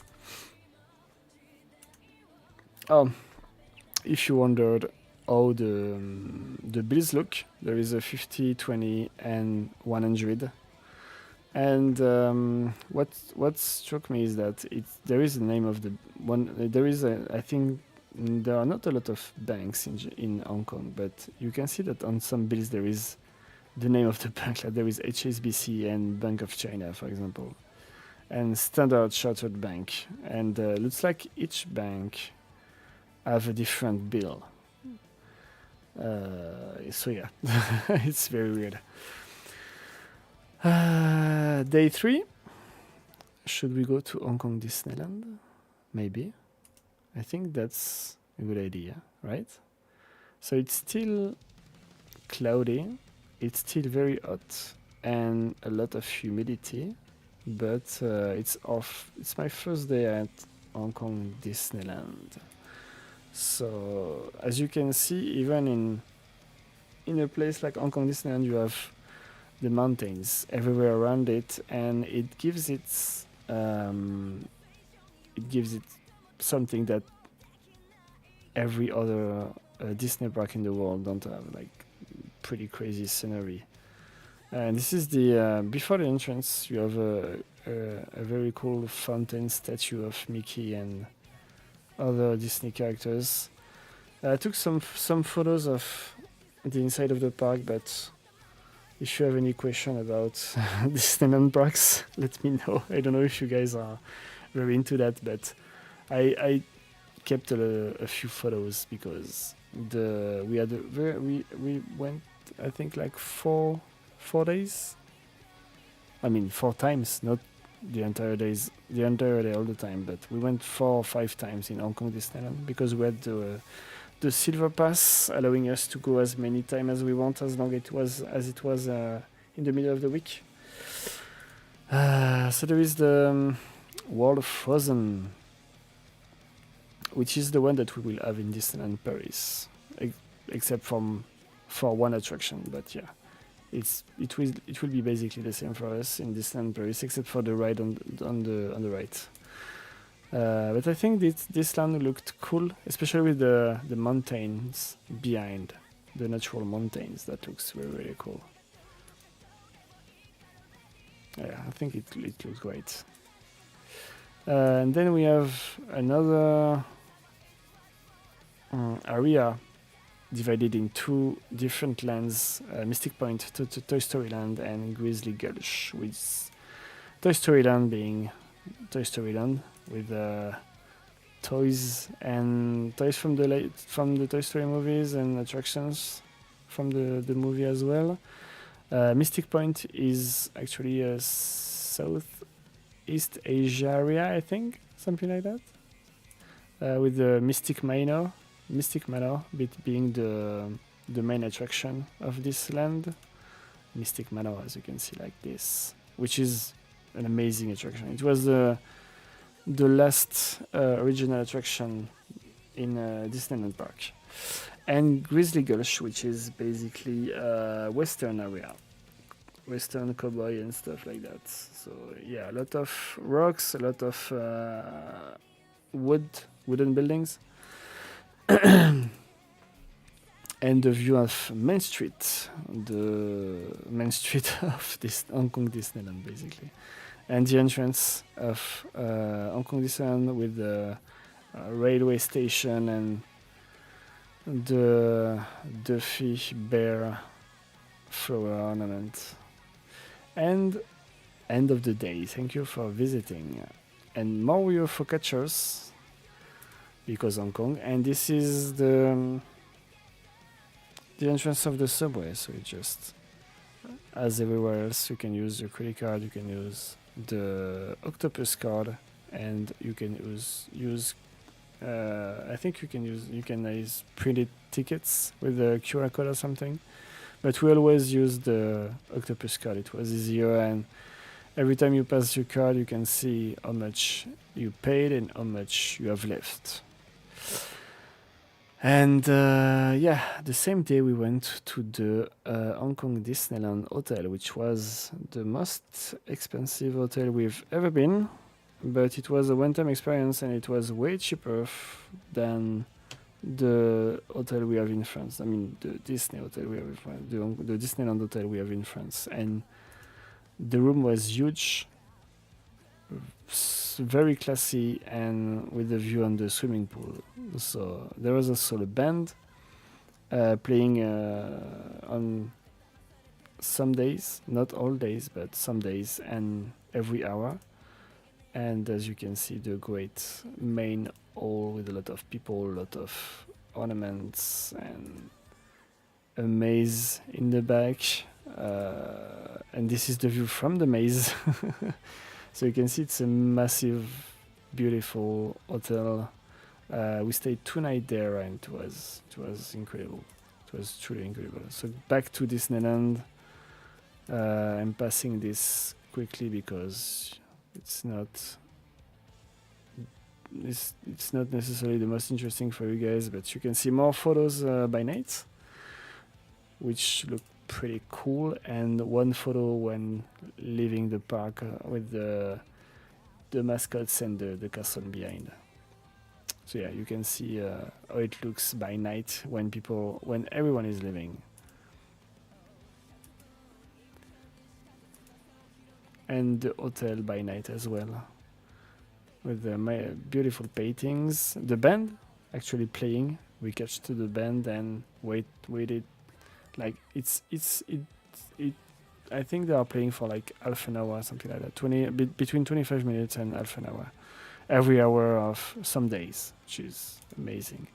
If you wondered, how the bills look. There is a 50, 20, and 100. And what struck me is that there is a name of the one. There is I think there are not a lot of banks in Hong Kong, but you can see that on some bills there is the name of the bank. Like there is HSBC and Bank of China, for example, and Standard Chartered Bank, and looks like each bank have a different bill. So yeah, it's very weird. Day 3. Should we go to Hong Kong Disneyland? Maybe. I think that's a good idea, right? So it's still cloudy. It's still very hot and a lot of humidity, but it's off. It's my first day at Hong Kong Disneyland. So as you can see, even in a place like Hong Kong Disneyland, you have the mountains everywhere around it, and it gives it something that every other Disney park in the world don't have, like pretty crazy scenery. And this is the before the entrance. You have a very cool fountain statue of Mickey and other Disney characters. I took some photos of the inside of the park, but if you have any question about Disneyland parks, let me know. I don't know if you guys are very into that, but I kept a few photos because we went, I think, like four days. I mean 4 times, not the entire day all the time, but we went 4 or 5 times in Hong Kong Disneyland because we had the silver pass, allowing us to go as many times as we want, as long as it was in the middle of the week. So there is the World of Frozen, which is the one that we will have in Disneyland Paris, except for one attraction. But yeah, it will be basically the same for us in Disneyland Paris, except for the ride on the right. But I think this land looked cool, especially with the mountains behind, the natural mountains. That looks very, very cool. Yeah, I think it looks great. And then we have another area divided in 2 different lands, Mystic Point to Toy Story Land and Grizzly Gulch, with Toy Story Land being Toy Story Land with toys from the Toy Story movies and attractions from the movie as well. Mystic Point is actually a Southeast Asia area, I think, something like that, with the Mystic Manor being the main attraction of this land. Mystic Manor, as you can see, like this, which is an amazing attraction. It was the last original attraction in Disneyland Park. And Grizzly Gulch, which is basically Western area, Western cowboy and stuff like that. So yeah, a lot of rocks, a lot of wooden buildings. And the view of Main Street, the Main Street of this Hong Kong Disneyland, basically. And the entrance of Hong Kong Disneyland with the railway station and the Duffy Bear flower ornament. And end of the day. Thank you for visiting. And more UFO catchers, because Hong Kong. And this is the entrance of the subway. So it just, as everywhere else, you can use your credit card, you can use the octopus card, and you can use I think you can use printed tickets with a QR code or something, but we always use the octopus card. It was easier, and every time you pass your card you can see how much you paid and how much you have left. And yeah, the same day we went to the Hong Kong Disneyland Hotel, which was the most expensive hotel we've ever been, but it was a one-time experience and it was way cheaper than the hotel we have in France. I mean, the Disney hotel we have in France, the Disneyland hotel we have in France, and the room was huge, very classy, and with a view on the swimming pool. So there was also a band playing on some days, not all days, but some days, and every hour. And as you can see, the great main hall with a lot of people, a lot of ornaments, and a maze in the back. And this is the view from the maze. So you can see it's a massive, beautiful hotel. We stayed 2 nights there, and it was incredible. It was truly incredible. So back to Disneyland. I'm passing this quickly because it's not necessarily the most interesting for you guys, but you can see more photos by night, which look pretty cool, and one photo when leaving the park with the mascots and the castle behind. So yeah, you can see how it looks by night when everyone is leaving. And the hotel by night as well, with the beautiful paintings. The band actually playing. We catch to the band and waited. Like I think they are playing for like half an hour, something like that. Between 25 minutes and half an hour, every hour of some days, which is amazing.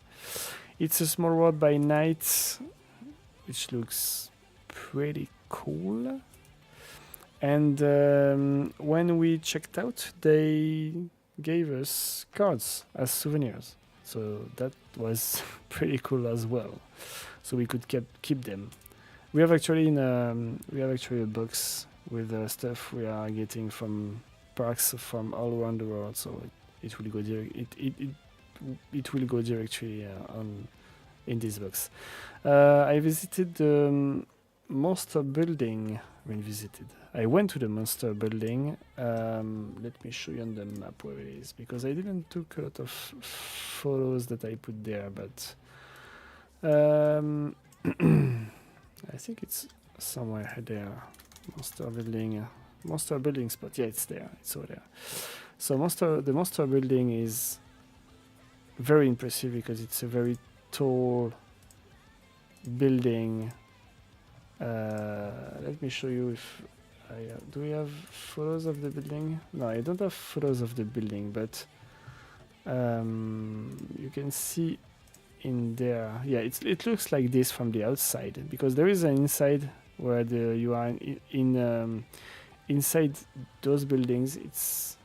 It's a small world by night, which looks pretty cool. And when we checked out, they gave us cards as souvenirs. So that was pretty cool as well. So we could keep them. We have actually a box with stuff we are getting from parks from all around the world. So it will go it will go directly in this box. I visited the Monster Building. I went to the Monster Building. Let me show you on the map where it is, because I didn't took a lot of photos that I put there, but I think it's somewhere there. Monster Building spot. Yeah, it's there. It's over there. So the Monster Building is very impressive because it's a very tall building. Let me show you if do we have photos of the building? No, I don't have photos of the building, but you can see in there. Yeah, it looks like this from the outside, because there is an inside where you are inside those buildings. It's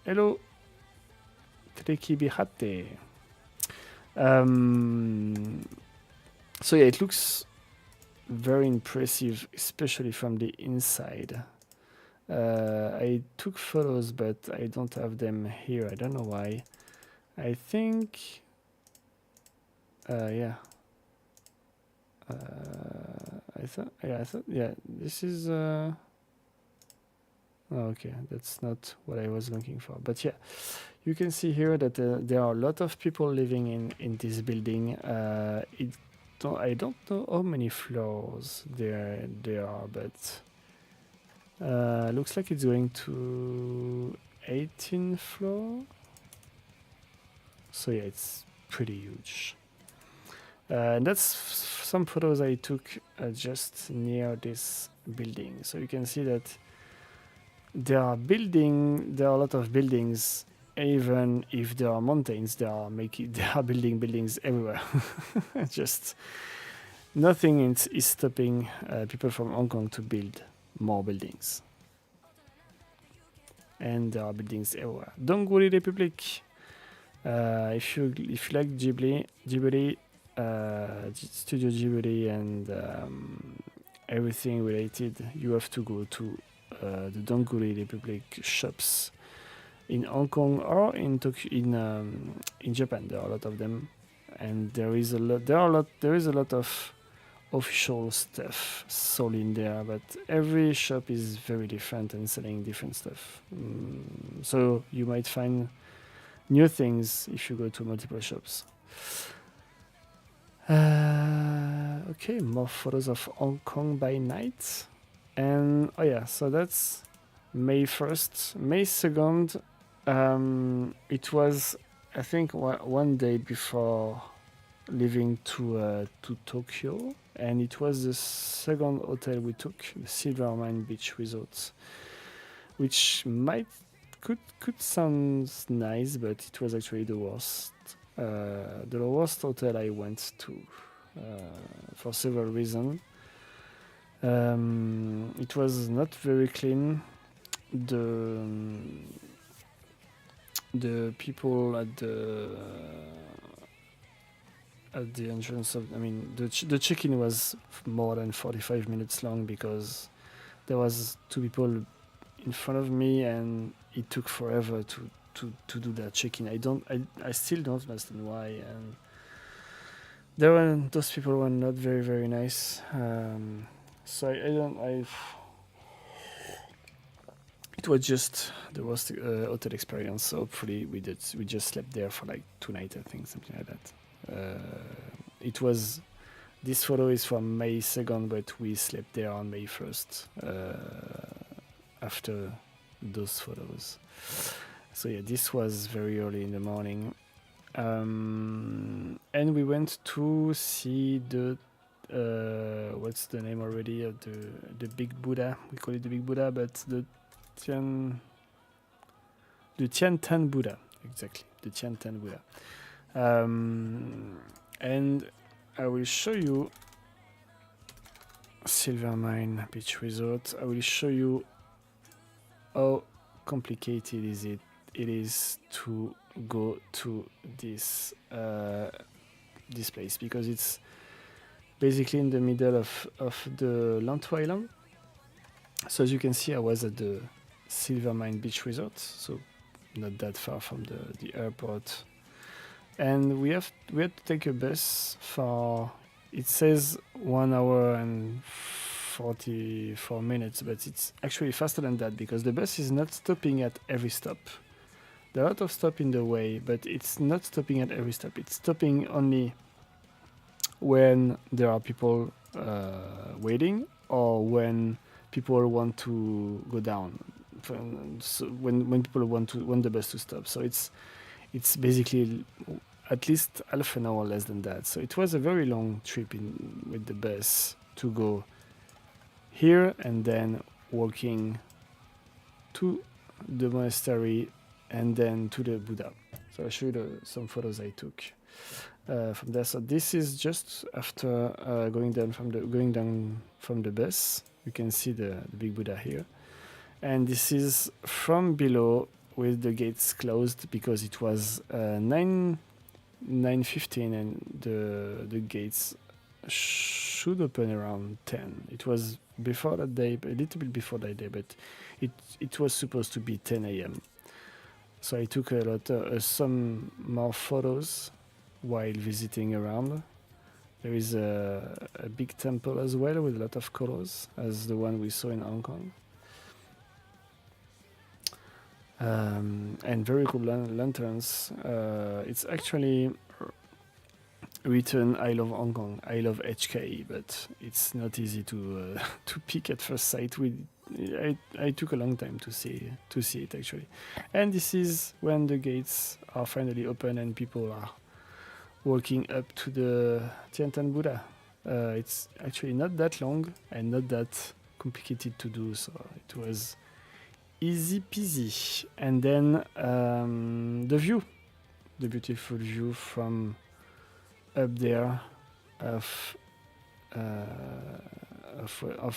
hello Trekibihate. So yeah, it looks very impressive, especially from the inside. I took photos, but I don't have them here. I don't know why. I think yeah. I thought yeah, this is oh, okay, that's not what I was looking for. But yeah, you can see here that there are a lot of people living in this building. I don't know how many floors there are, but looks like it's going to 18th floor. So yeah, it's pretty huge. And that's some photos I took just near this building. So you can see that there are a lot of buildings. Even if there are mountains, they are building buildings everywhere. Just nothing is stopping people from Hong Kong to build more buildings. And there are buildings everywhere. Dongguri Republic. If you like Ghibli, Studio Ghibli, and everything related, you have to go to the Dongguri Republic shops in Hong Kong or in Tokyo, in Japan. There are a lot of them, and there is a lot of official stuff sold in there, but every shop is very different and selling different stuff. So you might find new things if you go to multiple shops. Okay, more photos of Hong Kong by night. And oh yeah, so that's May 1st. May 2nd, it was, I think, one day before leaving to Tokyo, and it was the second hotel we took, the Silvermine Beach Resort, which could sound nice, but it was actually the worst. The worst hotel I went to for several reasons. It was not very clean. The people at the entrance of, I mean, the check-in was more than 45 minutes long because there was two people in front of me and it took forever to do that check-in. I still don't understand why, and those people were not very, very nice. So it was just the worst hotel experience. So hopefully we just slept there for like 2 nights, I think, something like that. This photo is from May 2nd, but we slept there on May 1st after those photos. So yeah, this was very early in the morning. And we went to see the what's the name already of the big Buddha? We call it the big Buddha, but the Tiantan Buddha, exactly, the Tiantan Buddha. And I will show you Silvermine Beach Resort. I will show you how complicated it is to go to this place, because it's basically in the middle of the Lantou Island. So as you can see, I was at the Silvermine Beach Resort, so not that far from the airport. And we had to take a bus for, it says 1 hour and 44 minutes, but it's actually faster than that because the bus is not stopping at every stop. There are a lot of stops in the way, but it's not stopping at every stop. It's stopping only when there are people waiting or when people want to go down. So when people want the bus to stop. So it's basically at least half an hour less than that. So it was a very long trip with the bus to go here and then walking to the monastery and then to the Buddha. So I'll show you some photos I took from there. So this is just after going down from the bus. You can see the big Buddha here. And this is from below with the gates closed because it was 9:15 and the gates should open around 10. It was before that day, a little bit before that day, but it was supposed to be 10 a.m. So I took some more photos while visiting around. There is a big temple as well with a lot of colors as the one we saw in Hong Kong. And very cool lanterns. It's actually written "I love Hong Kong," "I love HK," but it's not easy to pick at first sight. I took a long time to see it actually. And this is when the gates are finally open and people are walking up to the Tiantan Buddha. It's actually not that long and not that complicated to do, so it was easy peasy. And then the beautiful view from up there of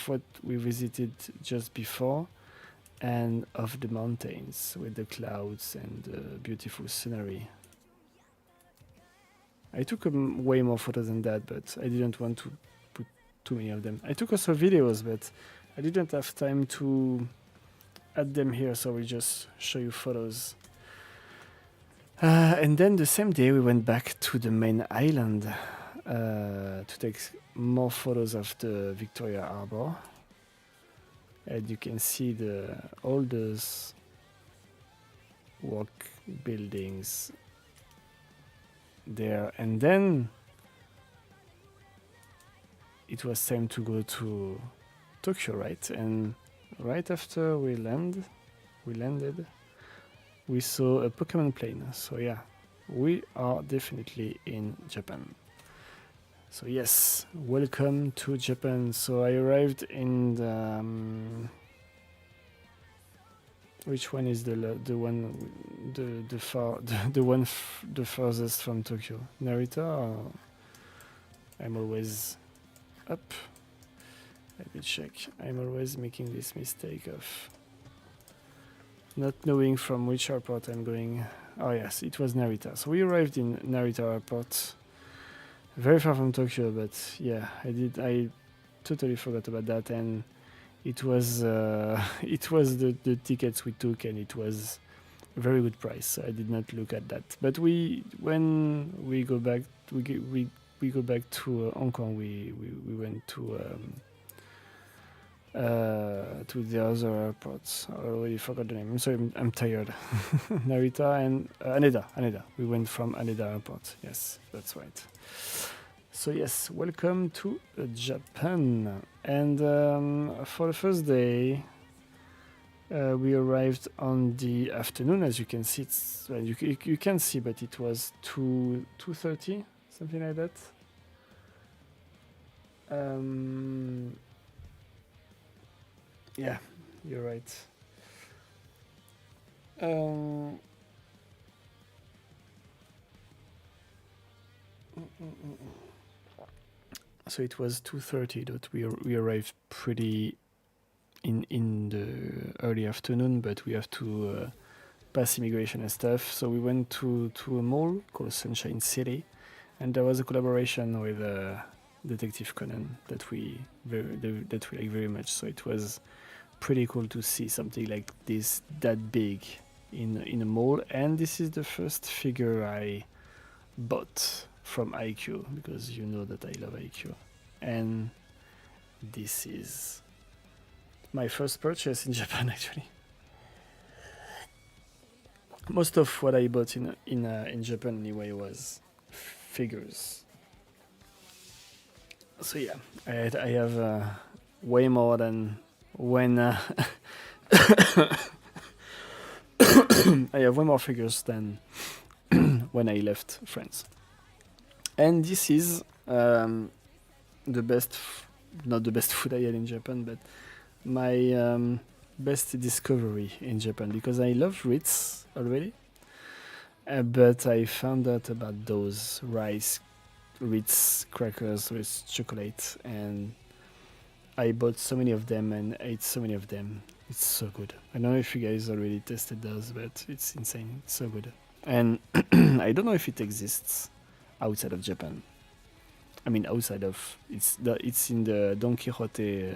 what we visited just before, and of the mountains with the clouds and the beautiful scenery. I took way more photos than that, but I didn't want to put too many of them. I took also videos, but I didn't have time to add them here, so we just show you photos. And then the same day we went back to the main island to take more photos of the Victoria Harbour. And you can see all those work buildings there. And then it was time to go to Tokyo, right? And right after we landed, we saw a Pokemon plane. So yeah, we are definitely in Japan. So yes, welcome to Japan. So I arrived in the which one is the one the furthest from Tokyo? Narita? Or I'm always up. Let me check. I'm always making this mistake of not knowing from which airport I'm going. Oh yes, it was Narita. So we arrived in Narita airport. Very far from Tokyo, but yeah, I totally forgot about that, and it was the tickets we took, and it was a very good price. So I did not look at that. But when we go back to Hong Kong, we went to the other airports. I already forgot the name. I'm sorry, I'm tired. Narita and Haneda. We went from Haneda airport. Yes, that's right. So yes, welcome to Japan. And for the first day, we arrived on the afternoon. As you can see, you can see, but it was 2:30, something like that. Yeah, you're right. So it was 2:30 that we arrived pretty in the early afternoon, but we have to pass immigration and stuff. So we went to a mall called Sunshine City, and there was a collaboration with Detective Conan that we like very much. So it was pretty cool to see something like this that big in a mall. And this is the first figure I bought from IQ, because you know that I love IQ, and this is my first purchase in Japan. Actually, most of what I bought in Japan anyway was figures. So yeah, I have way more than when I have way more figures than when I left France. And this is the best, not the best food I had in Japan, but my best discovery in Japan, because I love Ritz already, but I found out about those Ritz crackers with chocolate, and I bought so many of them and ate so many of them. It's so good. I don't know if you guys already tested those, but it's insane. It's so good. And I don't know if it exists outside of Japan. I mean, outside of it's in the Don Quixote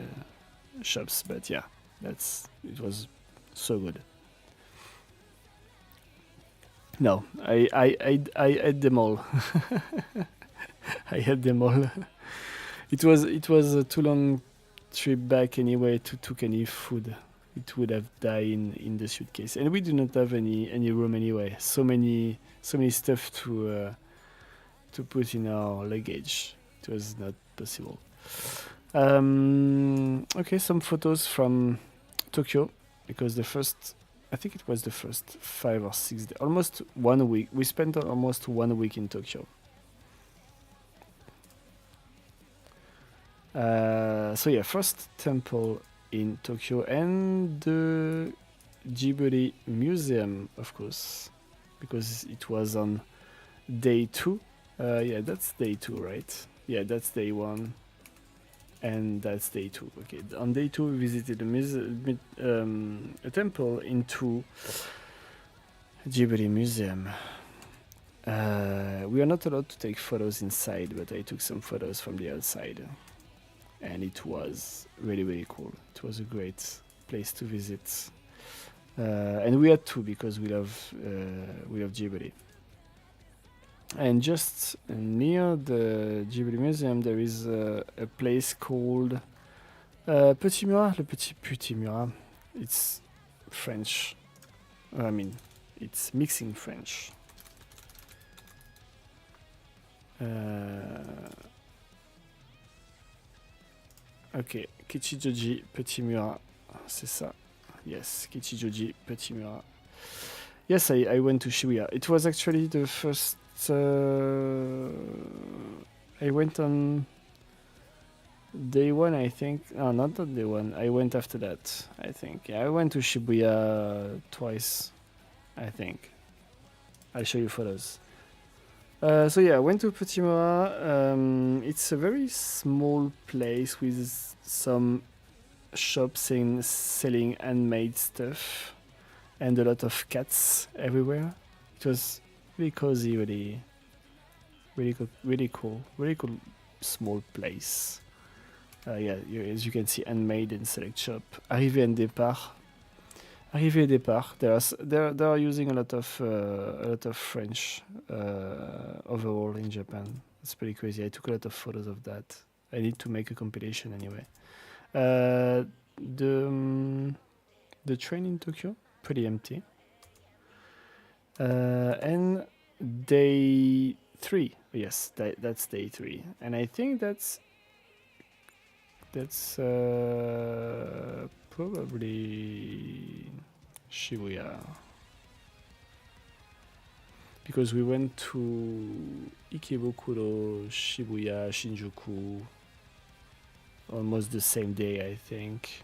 shops, but yeah, it was so good. No, I ate them all. I had them all. It was a too long trip back anyway to took any food. It would have died in the suitcase, and we do not have any room anyway. So many stuff to put in our luggage. It was not possible. Okay, some photos from Tokyo, because I think it was the first 5 or 6 days, almost 1 week. We spent almost 1 week in Tokyo. So yeah, first temple in Tokyo, and the Ghibli Museum, of course, because it was on day 2. Yeah, that's day 2, right? Yeah, that's day 1, and that's day 2. Okay, on day 2 we visited a temple into Ghibli Museum. We are not allowed to take photos inside, but I took some photos from the outside, and it was really, really cool. It was a great place to visit, and we had to, because we love Ghibli. And just near the Ghibli Museum, there is a place called Petit Murat, le Petit Murat. It's French. I mean, it's mixing French. Ok, Kichijoji, Petit Murat, c'est ça. Yes, Kichijoji, Petit Murat. Yes, I went to Shibuya. It was actually the first. I went on day one, I think. No, not on day one. I went after that, I think. Yeah, I went to Shibuya twice, I think. I'll show you photos. So yeah, I went to Petit Murat. It's a very small place with some shops selling handmade stuff and a lot of cats everywhere. It was really cozy, really cool small place. Yeah, as you can see, handmade and select shop. Arrivée and départ. Arrivée et départ. They are using a lot of French overall in Japan. It's pretty crazy. I took a lot of photos of that. I need to make a compilation anyway. The train in Tokyo, pretty empty. And day 3. Yes, that's day 3. And I think that's probably Shibuya. Because we went to Ikebukuro, Shibuya, Shinjuku almost the same day, I think.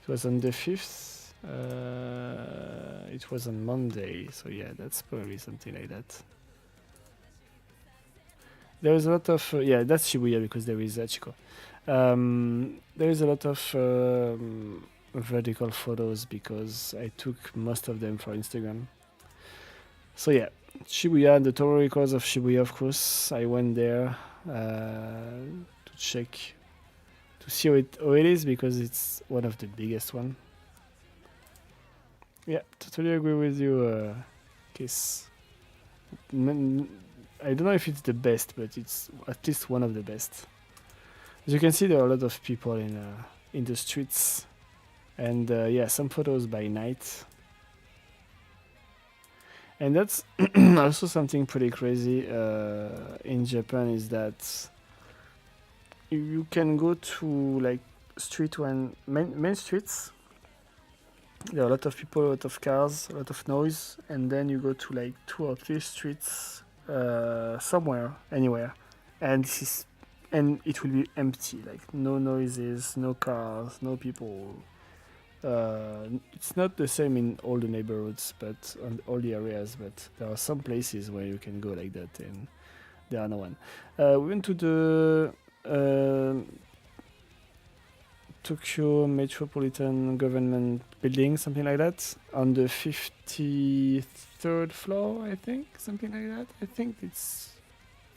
It was on the 5th. It was on Monday, so yeah, that's probably something like that. There is a lot of yeah, that's Shibuya because there is Hachiko. There is a lot of vertical photos because I took most of them for Instagram. So yeah, Shibuya, the Toro Records of Shibuya, of course. I went there to check, to see how it is because it's one of the biggest one. Yeah, totally agree with you, Kiss. I don't know if it's the best, but it's at least one of the best. As you can see, there are a lot of people in the streets, and yeah, some photos by night. And that's also something pretty crazy in Japan is that you can go to like main streets. There are a lot of people, a lot of cars, a lot of noise, and then you go to like 2 or 3 streets somewhere, anywhere, and it will be empty, like no noises, no cars, no people. It's not the same in all the neighborhoods, but on all the areas. But there are some places where you can go like that, and there are no one. We went to the Tokyo Metropolitan Government Building, something like that, on the 53rd floor, I think, something like that. I think it's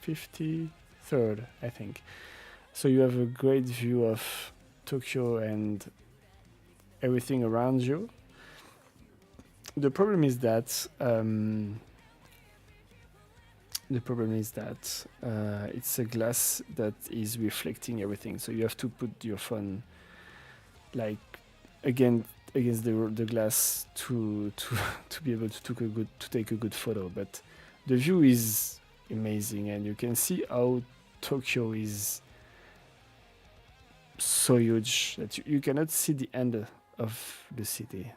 53rd, I think. So you have a great view of Tokyo and everything around you. The problem is that it's a glass that is reflecting everything. So you have to put your phone like against the glass to be able to take a good photo. But the view is amazing, and you can see how Tokyo is so huge that you cannot see the end of the city.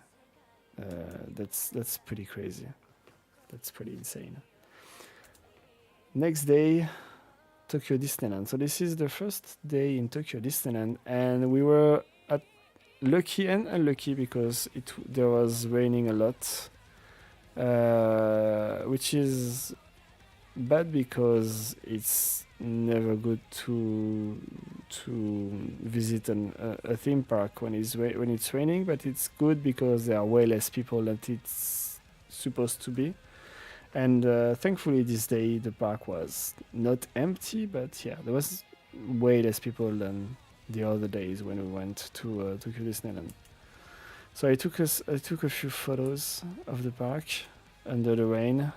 That's pretty crazy. That's pretty insane. Next day, Tokyo Disneyland. So this is the first day in Tokyo Disneyland, and we were lucky and unlucky because there was raining a lot, which is bad because it's never good to visit a theme park when it's raining, but it's good because there are way less people than it's supposed to be. And thankfully this day the park was not empty, but yeah, there was way less people than the other days when we went to Tokyo Disneyland. So I took a few photos of the park under the rain.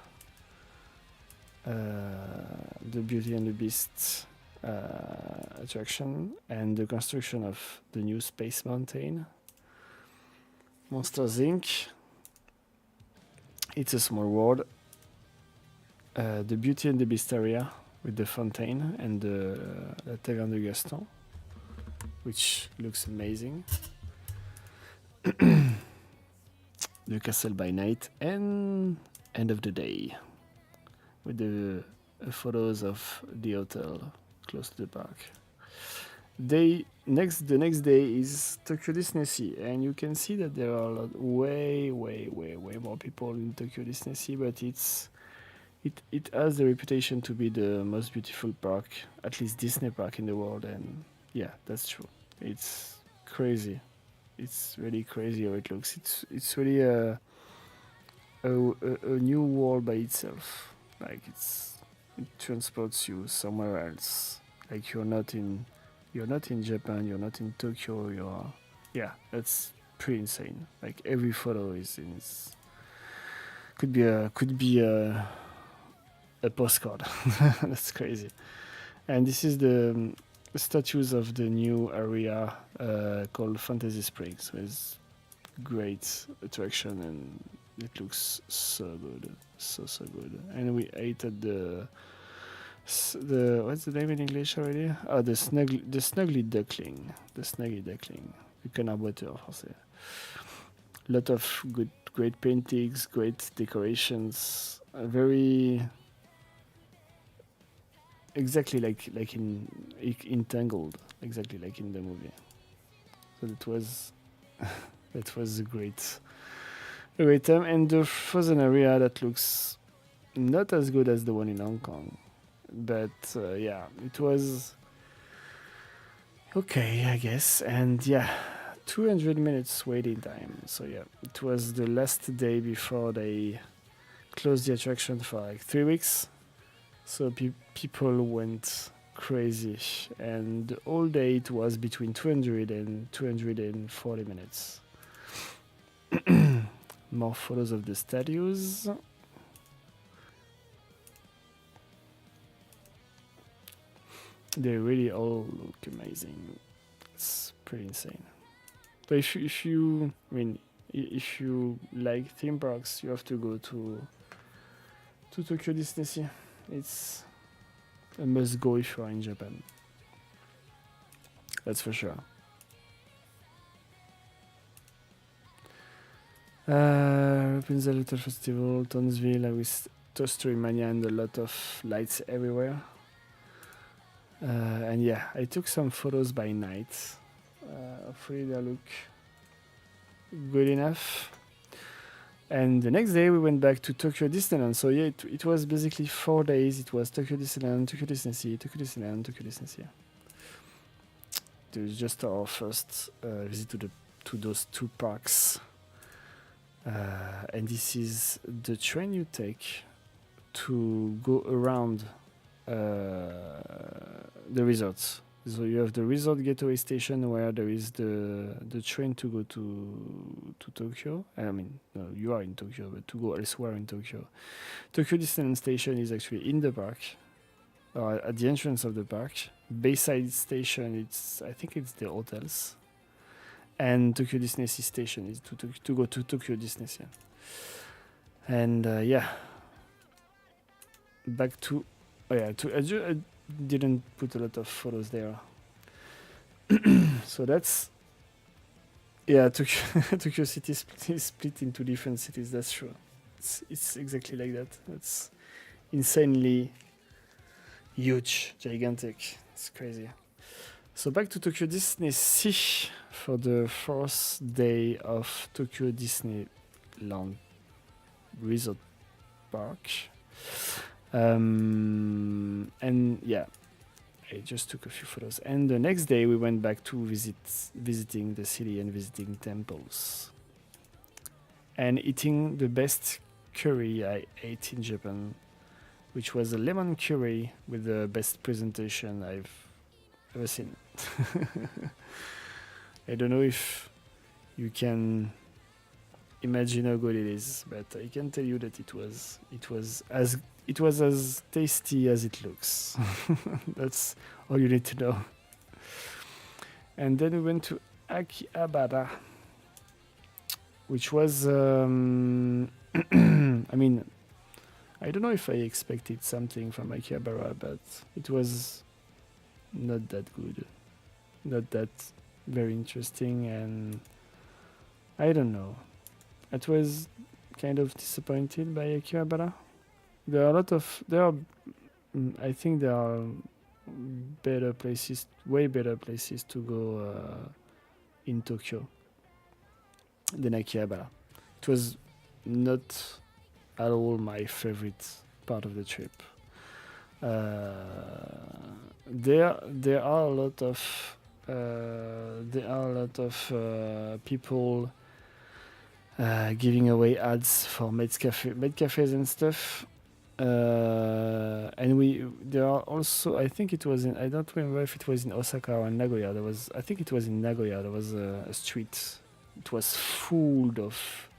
The Beauty and the Beast attraction and the construction of the new Space Mountain. Monsters Inc. It's a Small World. The Beauty and the Beast area with the fountain and the Taverne de Gaston. which looks amazing. The castle by night, and end of the day with the photos of the hotel close to the park. The next day is Tokyo Disney Sea, and you can see that there are way more people in Tokyo Disney Sea, but it has the reputation to be the most beautiful park, at least Disney park in the world, and yeah, that's true. It's crazy. It's really crazy how it looks. It's really a new world by itself. Like it transports you somewhere else. Like you're not in Japan, you're not in Tokyo, that's pretty insane. Like every photo is in could be a postcard. That's crazy. And this is the statues of the new area called Fantasy Springs, with great attraction, and it looks so good, so good. And we ate at the what's the name in English already? Oh, the Snuggly Duckling, the canard boiteux en français. Lot of great paintings, great decorations, very exactly like in Entangled, exactly like in the movie. So that was a great time. And the frozen area that looks not as good as the one in Hong Kong, but it was okay, I guess. And 200 minutes waiting time. So it was the last day before they closed the attraction for like 3 weeks. So people went crazy, and all day it was between 200 and 240 minutes. More photos of the statues. They really all look amazing. It's pretty insane. But if you like theme parks, you have to go to Tokyo Disney Sea. It's a must go if you are in Japan. That's for sure. Rapunzel Little Festival, Townsville with Toastery Mania and a lot of lights everywhere. And I took some photos by night. Hopefully they look good enough. And the next day we went back to Tokyo Disneyland. So it was basically 4 days. It was Tokyo Disneyland, Tokyo Disney Sea, Tokyo Disneyland, Tokyo Disney Sea. It was just our first visit to those two parks. And this is the train you take to go around the resorts. So you have the resort gateway station where there is the train to go to Tokyo. I mean, no, you are in Tokyo, but to go elsewhere in Tokyo. Tokyo Disneyland Station is actually in the park, or at the entrance of the park. Bayside Station, I think it's the hotels. And Tokyo Disney Sea Station is to go to Tokyo Disney Sea. And back to I didn't put a lot of photos there. So that's Tokyo City is split into different cities. That's true. It's exactly like that. It's insanely huge, gigantic. It's crazy. So back to Tokyo Disney Sea for the fourth day of Tokyo Disneyland Resort Park. And I just took a few photos. And the next day we went back to visiting the city and visiting temples. And eating the best curry I ate in Japan, which was a lemon curry with the best presentation I've ever seen. I don't know if you can imagine how good it is, but I can tell you that it was as tasty as it looks. That's all you need to know. And then we went to Akihabara, which was I mean, I don't know if I expected something from Akihabara, but it was not that good. not that very interesting, and I don't know. I was kind of disappointed by Akihabara. There are a lot of I think there are better places, way better places to go in Tokyo than Akihabara. It was not at all my favorite part of the trip. There are a lot of people giving away ads for maid cafes and stuff. And there are also, I think it was in, I don't remember if it was in Osaka or in Nagoya. I think it was in Nagoya. There was a street. It was full of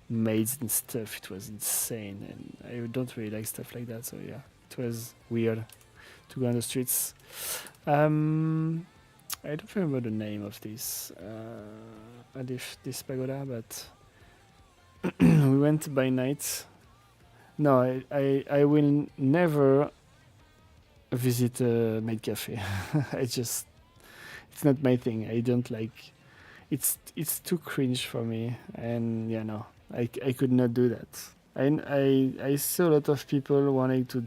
maids and stuff. It was insane, and I don't really like stuff like that. So yeah, it was weird to go on the streets. I don't remember the name of this pagoda, but we went by night. No, I will never visit a maid cafe. It's not my thing. I don't like. It's too cringe for me, and yeah, no, I could not do that. I saw a lot of people wanting to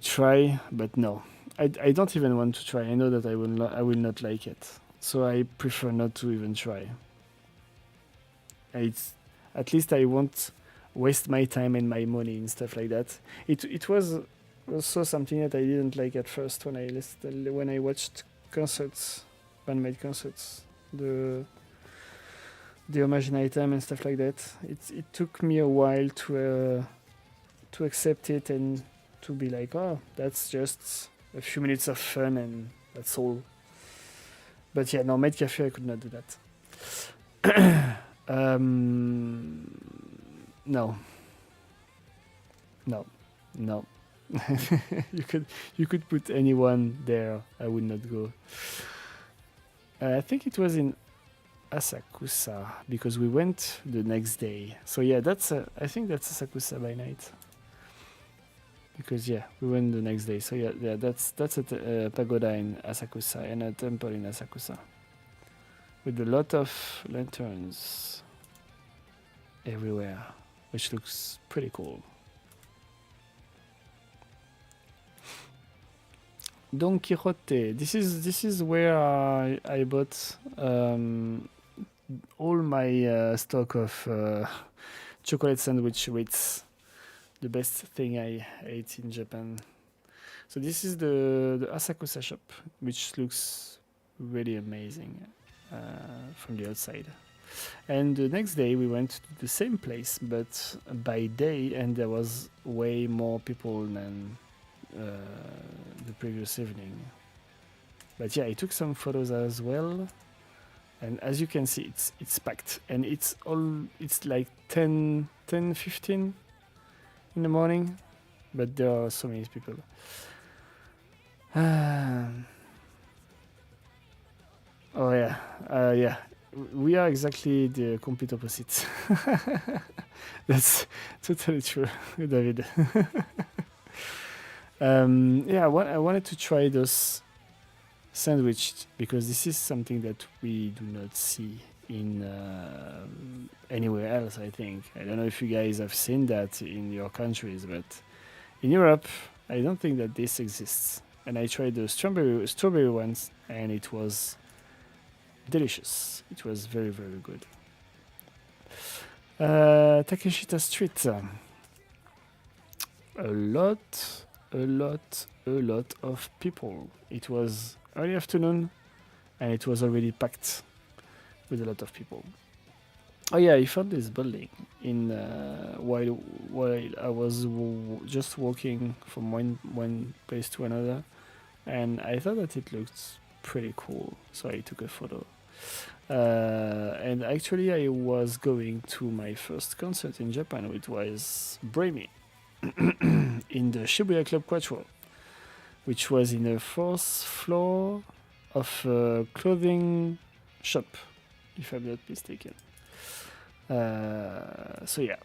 try, but no, I don't even want to try. I know that I will not like it, so I prefer not to even try. It's at least I won't waste my time and my money and stuff like that. It was also something that I didn't like at first when I watched concerts, BAND-MAID concerts, the Homage item and stuff like that. It took me a while to accept it and to be like, oh, that's just a few minutes of fun and that's all. But yeah, no, Maid Cafe, I could not do that. No. You could put anyone there. I would not go. I think it was in Asakusa because we went the next day. So yeah, I think that's Asakusa by night. Because yeah, we went the next day. So yeah, that's a pagoda in Asakusa and a temple in Asakusa with a lot of lanterns everywhere, which looks pretty cool. Don Quixote. This is where I bought all my stock of chocolate sandwich Ritz. The best thing I ate in Japan. So this is the Asakusa shop, which looks really amazing from the outside. And the next day we went to the same place, but by day, and there was way more people than the previous evening. But yeah, I took some photos as well, and as you can see, it's packed, and it's like 10-15 in the morning, but there are so many people. Oh yeah, yeah. We are exactly the complete opposite. That's totally true, David. Yeah, I wanted to try those sandwich because this is something that we do not see in anywhere else. I think I don't know if you guys have seen that in your countries, but in Europe, I don't think that this exists. And I tried the strawberry ones, and it was delicious. It was very, very good. Takeshita Street. A lot of people. It was early afternoon, and it was already packed with a lot of people. Oh yeah, I found this building in while I was just walking from one place to another, and I thought that it looked pretty cool, so I took a photo. And actually, I was going to my first concert in Japan, which was Brave in the Shibuya Club Quattro, which was in the fourth floor of a clothing shop, if I'm not mistaken. So yeah,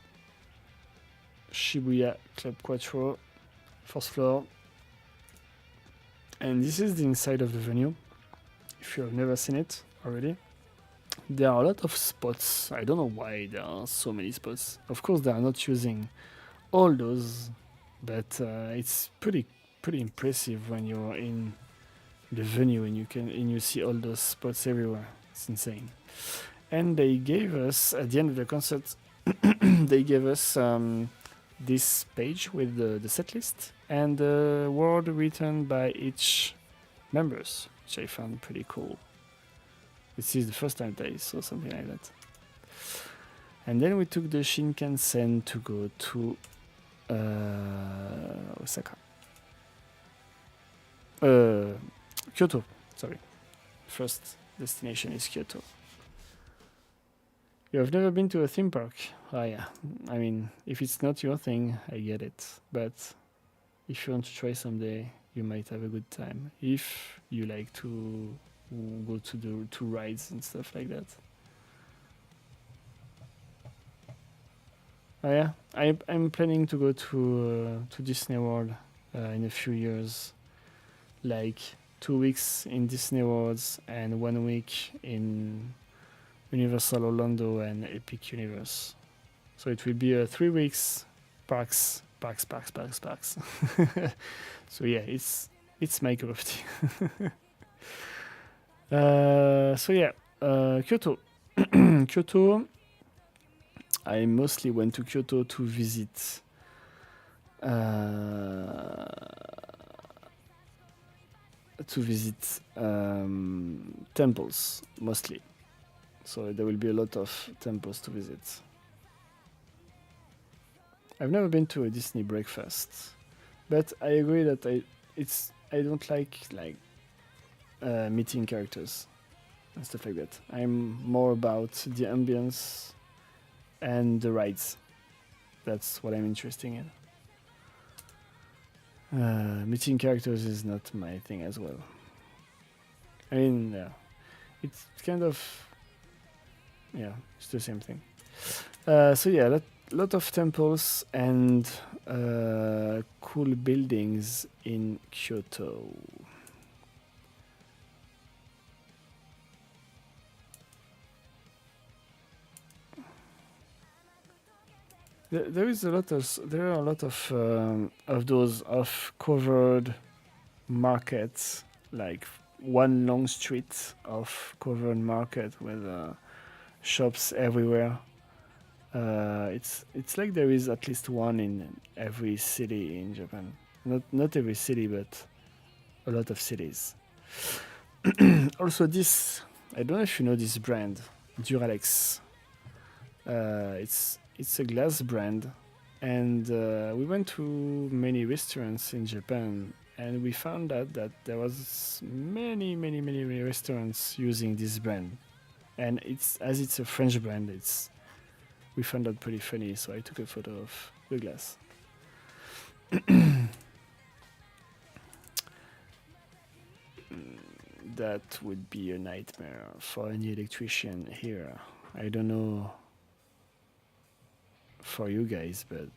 Shibuya Club Quattro, fourth floor. And this is the inside of the venue. If you have never seen it already, there are a lot of spots. I don't know why there are so many spots. Of course, they are not using all those, but it's pretty impressive when you're in the venue and you see all those spots everywhere. It's insane. And they gave us at the end of the concert, they gave us this page with the set list and the word written by each members, which I found pretty cool. This is the first time that I saw something like that. And then we took the Shinkansen to go to Osaka. Kyoto, sorry. First destination is Kyoto. You have never been to a theme park? Oh yeah, I mean, if it's not your thing, I get it. But if you want to try someday, you might have a good time. If you like to go to rides and stuff like that. Oh yeah, I'm planning to go to Disney World in a few years, like 2 weeks in Disney Worlds and 1 week in Universal Orlando and Epic Universe. So it will be 3 weeks parks. So yeah, it's my cup of tea. So yeah, Kyoto. Kyoto. I mostly went to Kyoto to visit temples mostly. So there will be a lot of temples to visit. I've never been to a Disney breakfast, but I agree that I don't like meeting characters and stuff like that. I'm more about the ambience and the rides. That's what I'm interested in. Meeting characters is not my thing as well. I mean, it's kind of, yeah, it's the same thing. So yeah, lot of temples and cool buildings in Kyoto. There are a lot of those covered markets, like one long street of covered market with shops everywhere. It's like there is at least one in every city in Japan. Not every city, but a lot of cities. Also, this, I don't know if you know this brand, Duralex. It's a glass brand, and we went to many restaurants in Japan, and we found out that there was many restaurants using this brand, and it's a French brand. We found that pretty funny, so I took a photo of the glass. That would be a nightmare for any electrician here. I don't know for you guys, but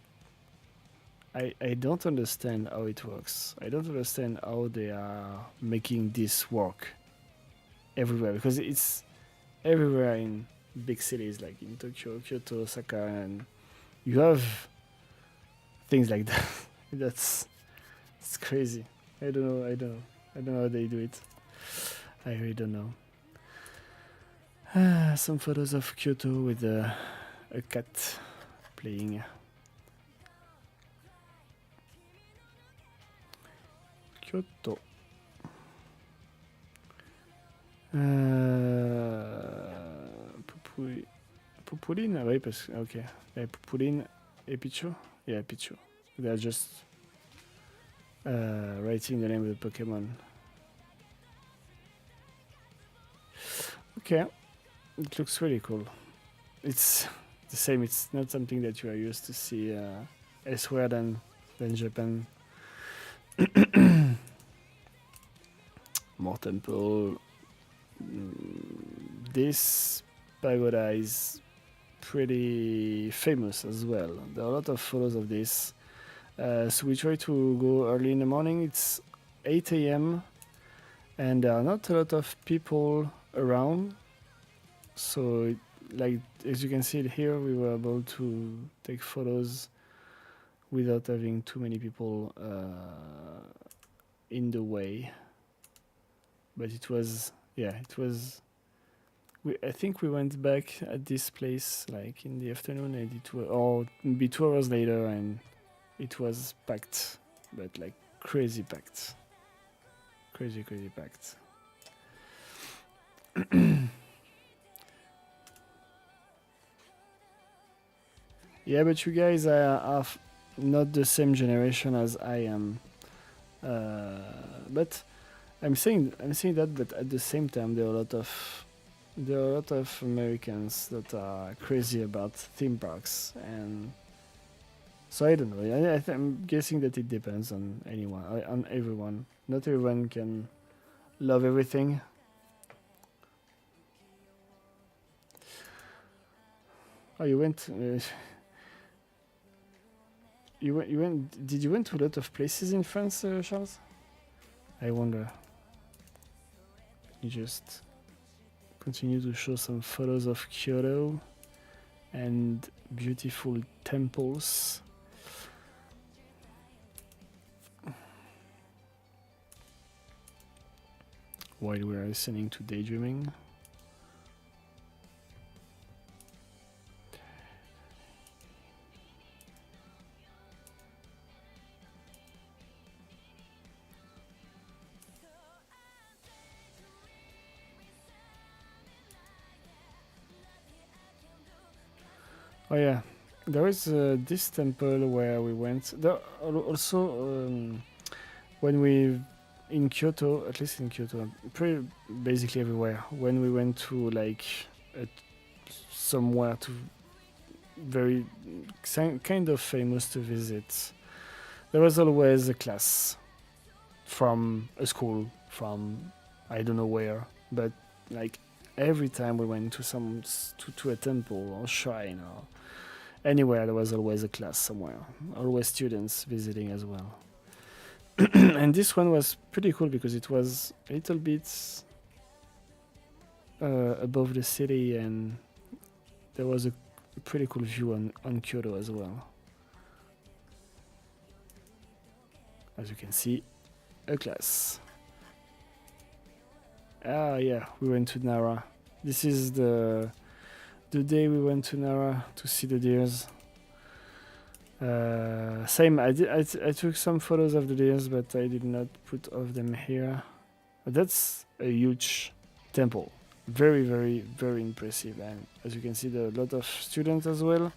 I don't understand how it works. I don't understand how they are making this work everywhere, because it's everywhere in big cities like in Tokyo, Kyoto, Osaka, and you have things like that. It's crazy. I don't know how they do it. I really don't know. Some photos of Kyoto with a cat playing. Kyoto. Pupuline, oui, parce que, ok. Pupuline et Pichu? Yeah, Pichu. They're just writing the name of the Pokemon. Okay, it looks really cool. It's the same, it's not something that you are used to see elsewhere than Japan. More temple. This pagoda is pretty famous as well. There are a lot of photos of this. So we try to go early in the morning. It's 8 a.m. and there are not a lot of people around. So, like as you can see here, we were able to take photos without having too many people in the way. But it was, yeah, it was. I think we went back at this place like in the afternoon, and it was, or maybe 2 hours later, and it was packed, but like crazy packed, crazy packed. Yeah, but you guys are not the same generation as I am. But I'm saying that, but at the same time, there are a lot of Americans that are crazy about theme parks, and so I don't know. I'm guessing that it depends on everyone. Not everyone can love everything. Oh, you went. You went. Did you went to a lot of places in France, Charles? I wonder. You just continue to show some photos of Kyoto and beautiful temples. While we are listening to daydreaming. Oh yeah, there is this temple where we went. There also when we in Kyoto, at least in Kyoto, pretty basically everywhere. When we went to like somewhere to very kind of famous to visit, there was always a class from a school from I don't know where, but like every time we went to a temple or shrine or anywhere, there was always a class somewhere, always students visiting as well. And this one was pretty cool because it was a little bit above the city, and there was a pretty cool view on Kyoto as well. As you can see, a class. Ah yeah, we went to Nara. This is the day we went to Nara to see the deers. Same, I took some photos of the deers, but I did not put of them here. That's a huge temple. Very, very, very impressive. And as you can see, there are a lot of students as well.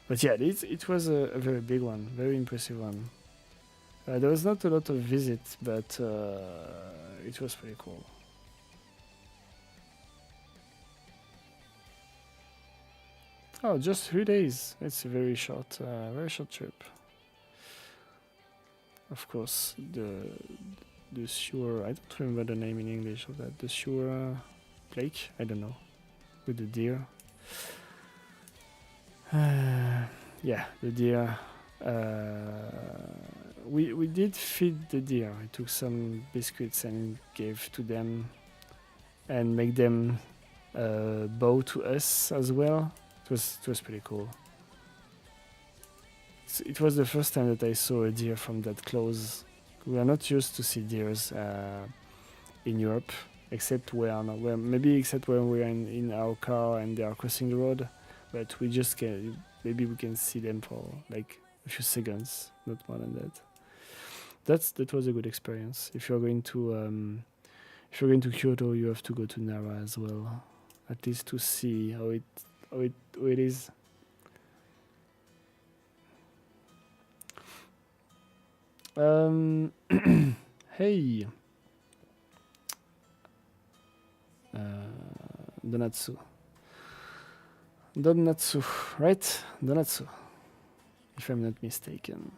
But yeah, it was a very big one, very impressive one. There was not a lot of visits, but it was pretty cool. Oh, just 3 days. It's a very short trip. Of course, the sewer. I don't remember the name in English of that. The sewer lake. I don't know. With the deer. Yeah, the deer. We did feed the deer. I took some biscuits and gave to them, and make them bow to us as well. It was pretty cool. It was the first time that I saw a deer from that close. We are not used to see deers in Europe, except when we're in our car and they are crossing the road. But we just maybe we can see them for like a few seconds, not more than that. That was a good experience. If you're going to Kyoto, you have to go to Nara as well, at least to see how it is. Hey, Donatsu, right? Donatsu, if I'm not mistaken.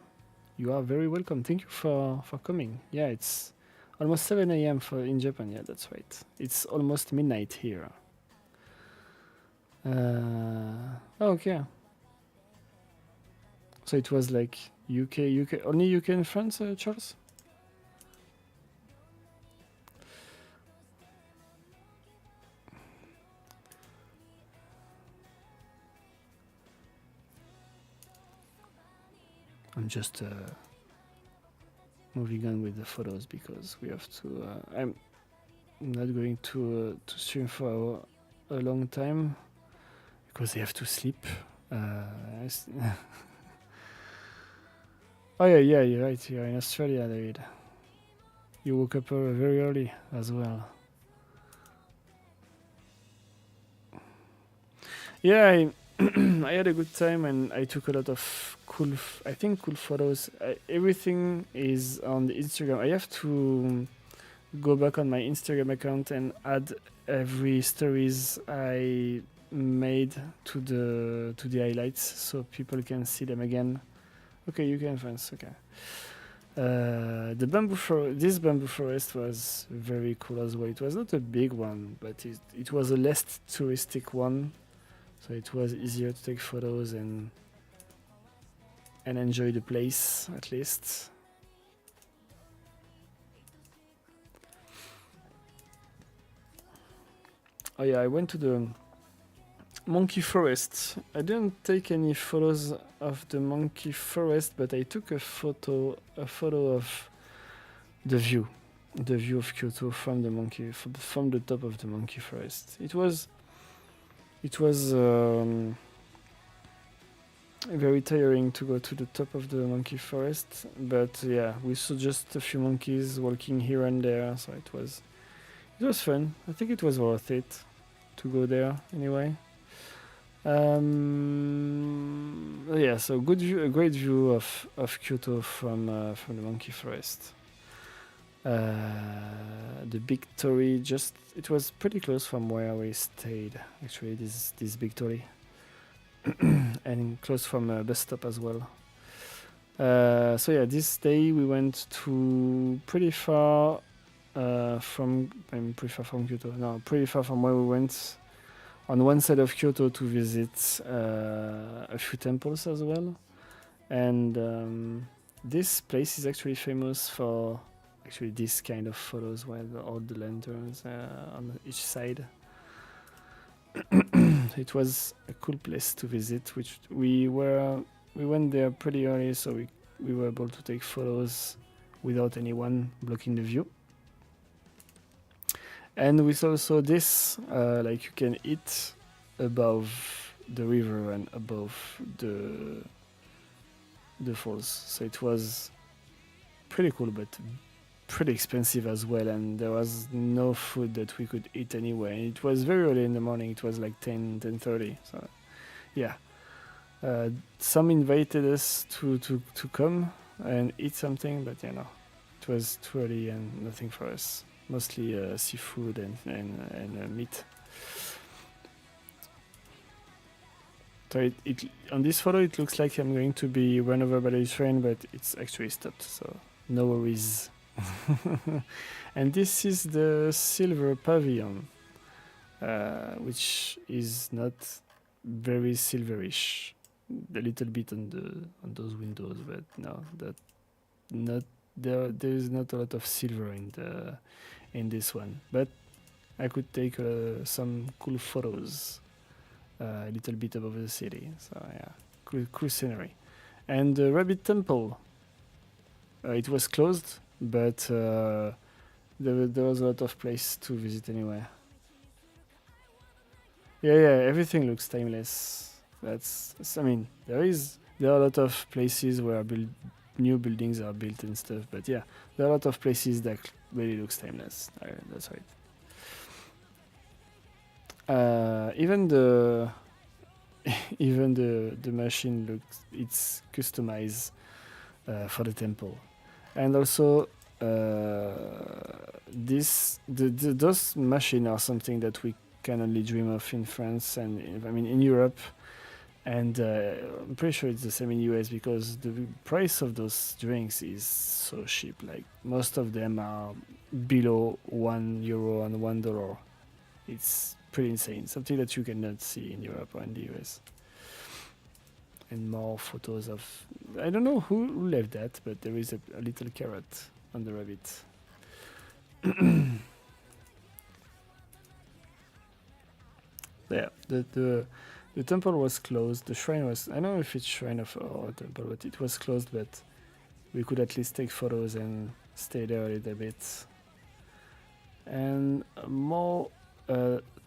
You are very welcome. Thank you for coming. Yeah, it's almost 7 a.m. in Japan. Yeah, that's right. It's almost midnight here. Okay. So it was like UK, only UK and France, Charles? I'm just moving on with the photos because we have to. I'm not going to stream for a long time because they have to sleep. Oh yeah, you're right. You're in Australia, David. You woke up very early as well. Yeah, I had a good time and I took a lot of cool photos. Everything is on the Instagram. I have to go back on my Instagram account and add every stories I made to the highlights so people can see them again. Okay, you can France. Okay. The this bamboo forest was very cool as well. It was not a big one, but it was a less touristic one, so it was easier to take photos and enjoy the place at least. Oh yeah, I went to the monkey forest. I didn't take any photos of the monkey forest, but I took a photo of the view of Kyoto from the top of the monkey forest. It was very tiring to go to the top of the monkey forest, but yeah, we saw just a few monkeys walking here and there, so it was fun. I think it was worth it to go there anyway. Yeah, so a great view of Kyoto from the monkey forest. The big torii, it was pretty close from where we stayed. Actually, this big torii, and close from a bus stop as well. So yeah, this day we went to pretty far from Kyoto. No, pretty far from where we went. On one side of Kyoto to visit a few temples as well, and this place is actually famous for this kind of photos where all the lanterns on each side. It was a cool place to visit, which we went there pretty early, so we were able to take photos without anyone blocking the view. And we saw also this, like you can eat above the river and above the falls. So it was pretty cool, but pretty expensive as well. And there was no food that we could eat anyway. It was very early in the morning. It was like 10:30. So yeah, some invited us to come and eat something, but you know, it was too early and nothing for us. Mostly seafood and meat. So on this photo it looks like I'm going to be run over by the train, but it's actually stopped, so no worries. And this is the silver pavilion, which is not very silverish. A little bit on those windows, but no, there is not a lot of silver in this one, but I could take some cool photos a little bit above the city. So yeah, cool scenery. And the rabbit temple, it was closed, but there was a lot of place to visit anyway. Yeah, everything looks timeless. I mean, there are a lot of places where new buildings are built and stuff, but yeah, there are a lot of places that really looks timeless. That's right. Even the machine it's customized for the temple, and also those machines are something that we can only dream of in France and in Europe. And I'm pretty sure it's the same in US because the price of those drinks is so cheap. Like most of them are below €1 and $1. It's pretty insane. Something that you cannot see in Europe or in the US. And more photos of, I don't know who left that, but there is a little carrot on the rabbit. Yeah, The temple was closed. The shrine was, I don't know if it's shrine or a temple, but it was closed, but we could at least take photos and stay there a little bit. And more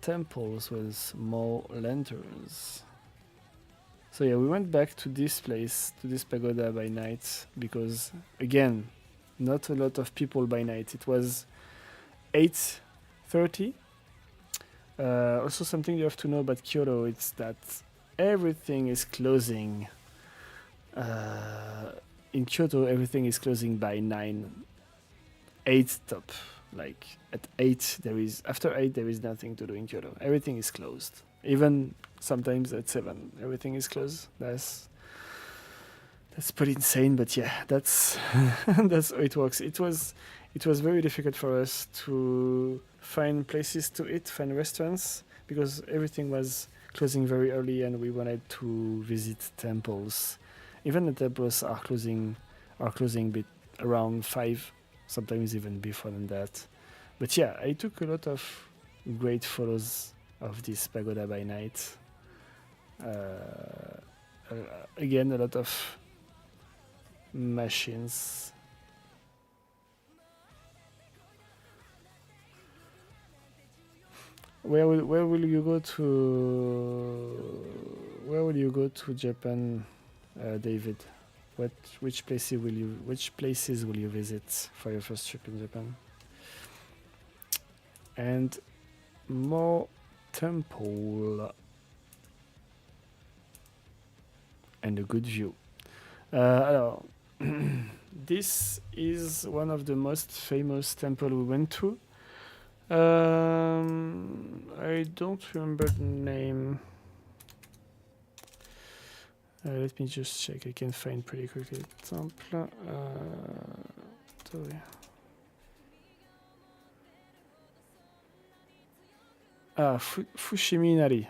temples with more lanterns. So yeah, we went back to this place, to this pagoda by night, because again, not a lot of people by night. It was 8:30. Also something you have to know about Kyoto, it's that everything is closing. In Kyoto, everything is closing by 9. 8 top. Like at 8 after 8 there is nothing to do in Kyoto. Everything is closed. Even sometimes at 7 everything is closed. That's pretty insane, but yeah, that's that's how it works. It was very difficult for us to find places to eat, find restaurants, because everything was closing very early and we wanted to visit temples. Even the temples are closing bit around 5, sometimes even before than that. But yeah, I took a lot of great photos of this pagoda by night. Again, a lot of machines. Where will you go to Japan, David? Which places will you visit for your first trip in Japan? And more temple and a good view. Alors, this is one of the most famous temple we went to. I don't remember the name. Let me just check. I can find pretty quickly. Temple. Sorry. Fushimi Inari.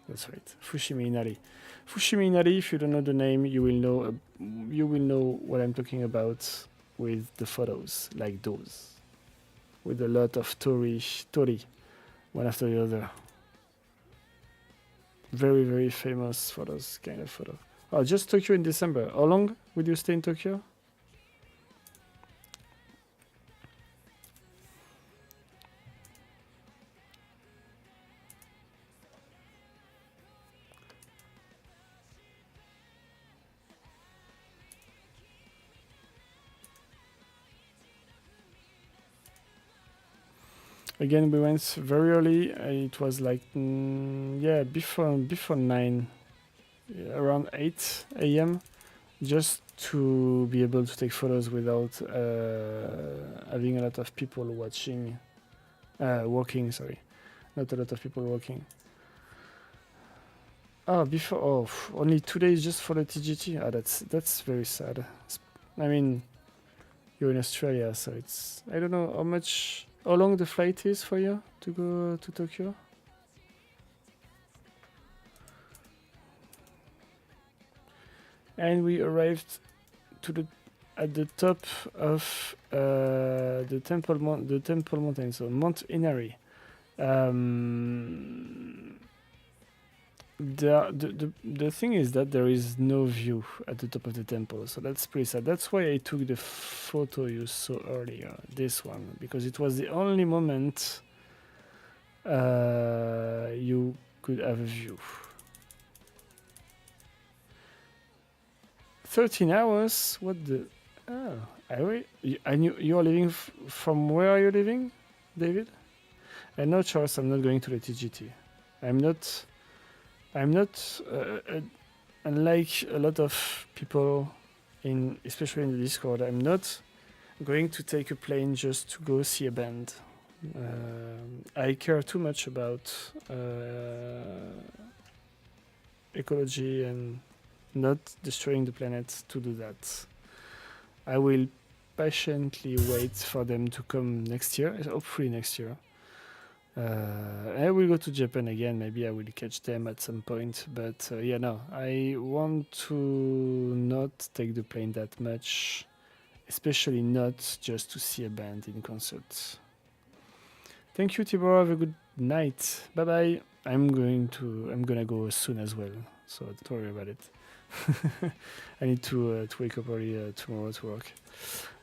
That's right. Fushimi Inari. Fushimi Inari. If you don't know the name, you will know what I'm talking about with the photos like those, with a lot of tori, one after the other. Very, very famous photos, kind of photo. Oh, just Tokyo in December. How long will you stay in Tokyo? Again, we went very early. It was like before 9, around 8 a.m. just to be able to take photos without having a lot of people walking. Sorry, not a lot of people walking. Only 2 days just for the TGT. That's very sad. I mean, you're in Australia, so it's, I don't know how long the flight is for you to go to Tokyo. And we arrived at the top of the temple mountain, so Mount Inari. The thing is that there is no view at the top of the temple, so that's pretty sad. That's why I took the photo you saw earlier, this one, because it was the only moment you could have a view. 13 hours? What the? Oh, you are living from where are you living, David? And no, Charles, I'm not going to the TGT. I'm not unlike a lot of people especially in the Discord, I'm not going to take a plane just to go see a band. I care too much about ecology and not destroying the planet to do that. I will patiently wait for them to come next year, hopefully next year. I will go to Japan again. Maybe I will catch them at some point. But no, I want to not take the plane that much, especially not just to see a band in concert. Thank you, Tibor. Have a good night. Bye bye. I'm gonna go soon as well, so don't worry about it. I need to wake up early tomorrow to work.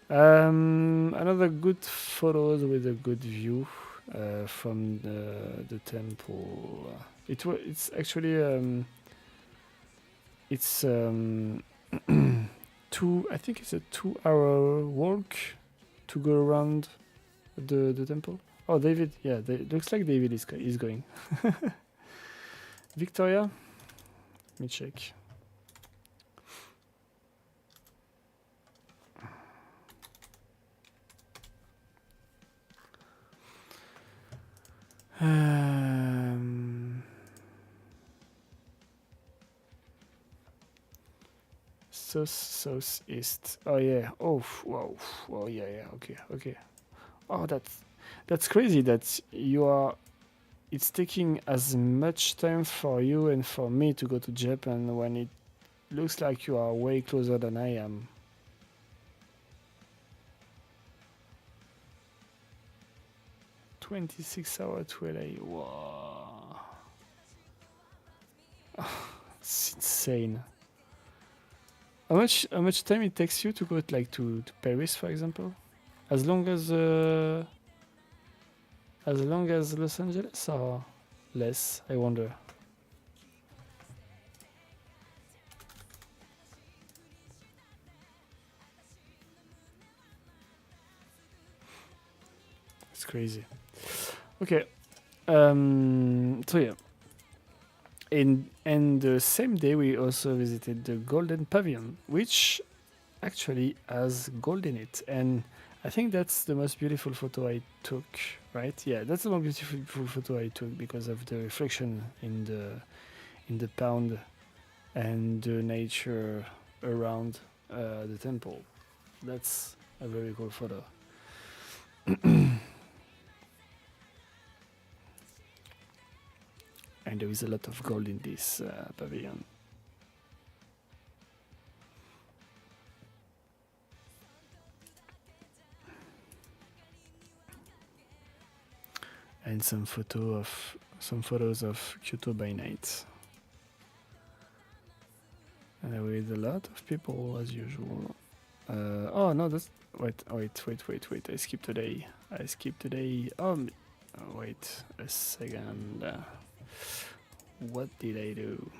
Another good photos with a good view from the temple. It's actually it's I think it's a 2-hour walk to go around the temple. Oh, David, yeah, looks like David is going. Victoria, let me check. Southeast. Oh yeah. Oh wow. Oh yeah. Yeah. Okay. Okay. Oh, that's crazy. That you are. It's taking as much time for you and for me to go to Japan when it looks like you are way closer than I am. 26 hours to LA. Wow. It's insane. How much time it takes you to go to Paris, for example? As long as Los Angeles or less, I wonder. It's crazy. Okay. So yeah. And the same day we also visited the Golden Pavilion, which actually has gold in it, and I think that's the most beautiful photo I took, right? Yeah, that's the most beautiful photo I took because of the reflection in the pond and the nature around the temple. That's a very cool photo. And there is a lot of gold in this pavilion. And some photos of Kyoto by night. And with a lot of people as usual. Oh no, that's wait. I skipped today. Wait a second. What did I do?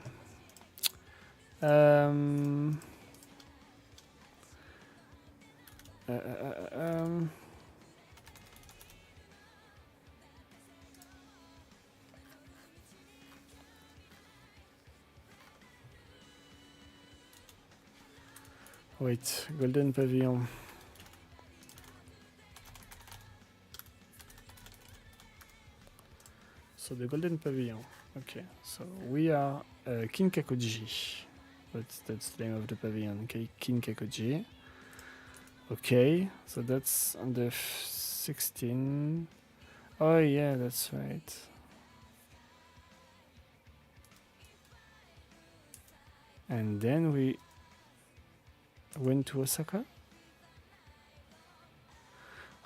Wait, Golden Pavilion. So the Golden Pavilion. Okay, so we are Kinkakuji. That's the name of the pavilion. Okay, Kinkakuji. Okay, so that's on the 16. Oh yeah, that's right. And then we went to Osaka.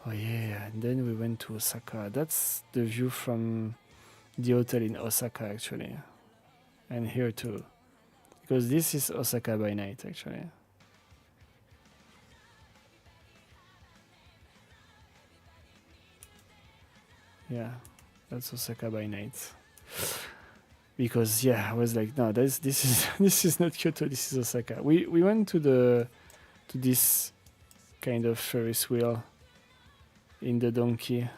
Oh yeah, and then we went to Osaka. That's the view from the hotel in Osaka actually. And here too. Because this is Osaka by night actually. Yeah, that's Osaka by night. Because yeah, I was like, no, this is not Kyoto, this is Osaka. We went to this kind of Ferris wheel in the donkey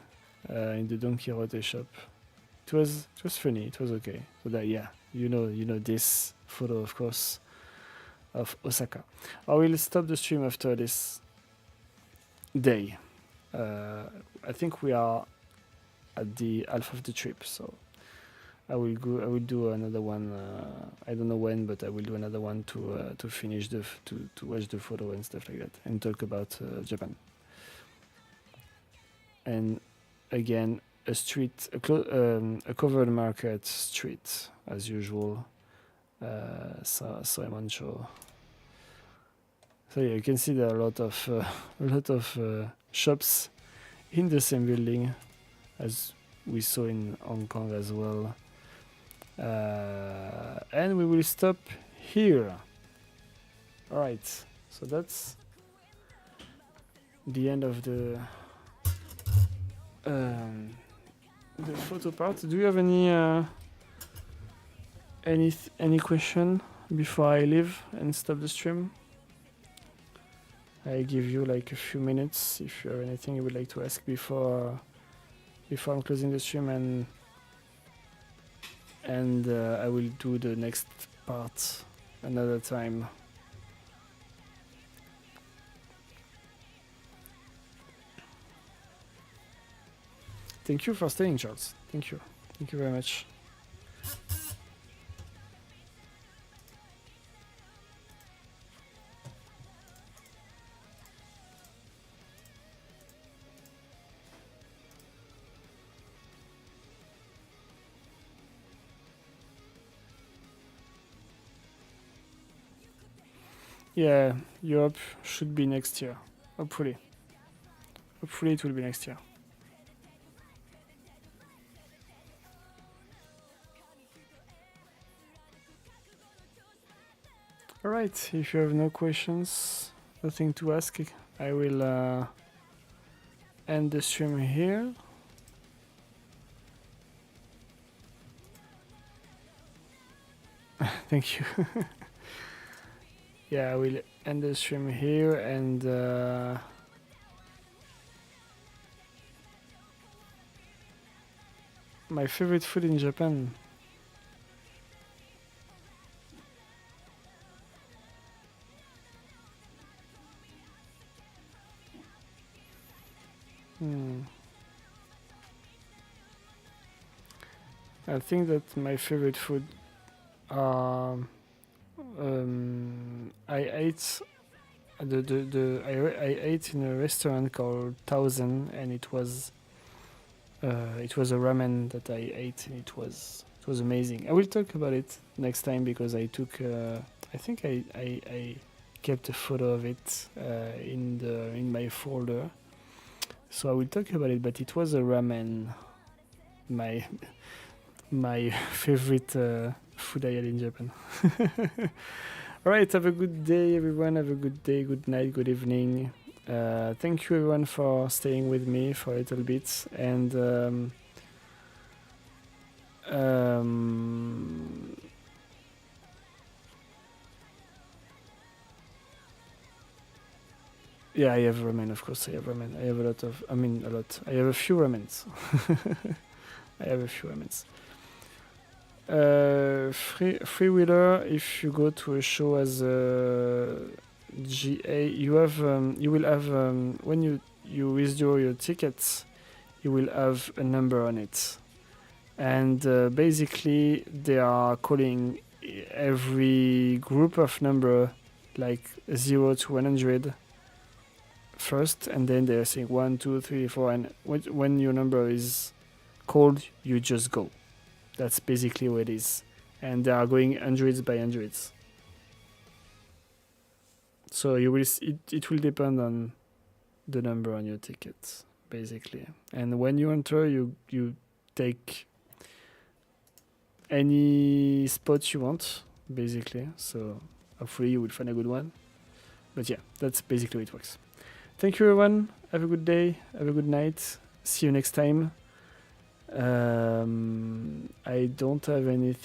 rote shop. It was funny. It was okay. So that yeah, you know this photo of course of Osaka. I will stop the stream after this day. I think we are at the half of the trip, so I will do another one. I don't know when, but I will do another one to finish to watch the photo and stuff like that, and talk about Japan. And again, a covered market street as usual. Soemoncho. So yeah, you can see there are a lot of shops in the same building as we saw in Hong Kong as well. And we will stop here. All right, so that's the end of the photo part. Do you have any question before I leave and stop the stream? I give you like a few minutes if you have anything you would like to ask before I'm closing the stream, and I will do the next part another time. Thank you for staying, Charles. Thank you. Thank you very much. Yeah, Europe should be next year. Hopefully. Hopefully it will be next year. Alright, if you have no questions, nothing to ask, I will end the stream here. Thank you. Yeah, I will end the stream here, and my favorite food in Japan. I think that my favorite food I ate I ate in a restaurant called Thousand, and it was a ramen that I ate, and it was amazing. I will talk about it next time because I took I think I kept a photo of it in my folder, so I will talk about it. But it was a ramen, my favorite food I had in Japan. Alright, have a good day everyone, have a good day, good night, good evening. Thank you everyone for staying with me for a little bit, and yeah, I have ramen, of course I have ramen. I have a lot. I have a few ramens. I have a few ramens. Freewheeler, if you go to a show as a GA, you will have when you withdraw your tickets, you will have a number on it, and basically they are calling every group of number like 0 to 100 first, and then they're saying 1, 2, 3, 4, and when your number is called, you just go. That's basically what it is. And they are going hundreds by hundreds. So you will it will depend on the number on your ticket, basically. And when you enter, you take any spot you want, basically. So hopefully you will find a good one. But yeah, that's basically how it works. Thank you everyone. Have a good day. Have a good night. See you next time. I don't have any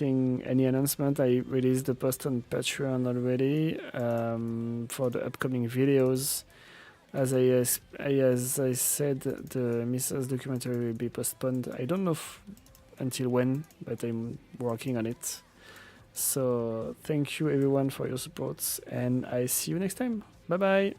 announcement. I released the post on Patreon already for the upcoming videos. As I said, the Mrs. documentary will be postponed. I don't know until when, but I'm working on it. So thank you everyone for your support, and I see you next time. Bye bye.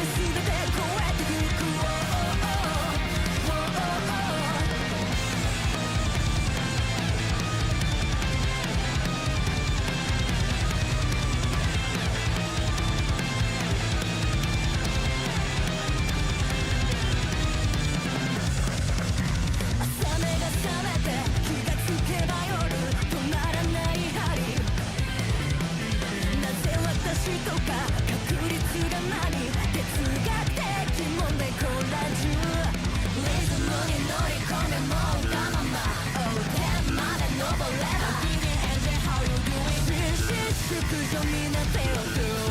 It's とか確率が何哲学的問題混乱中リズムに乗り込めもうがまま Oh damn まで登れば Feeling and how you doing 粛々とみんな手を振る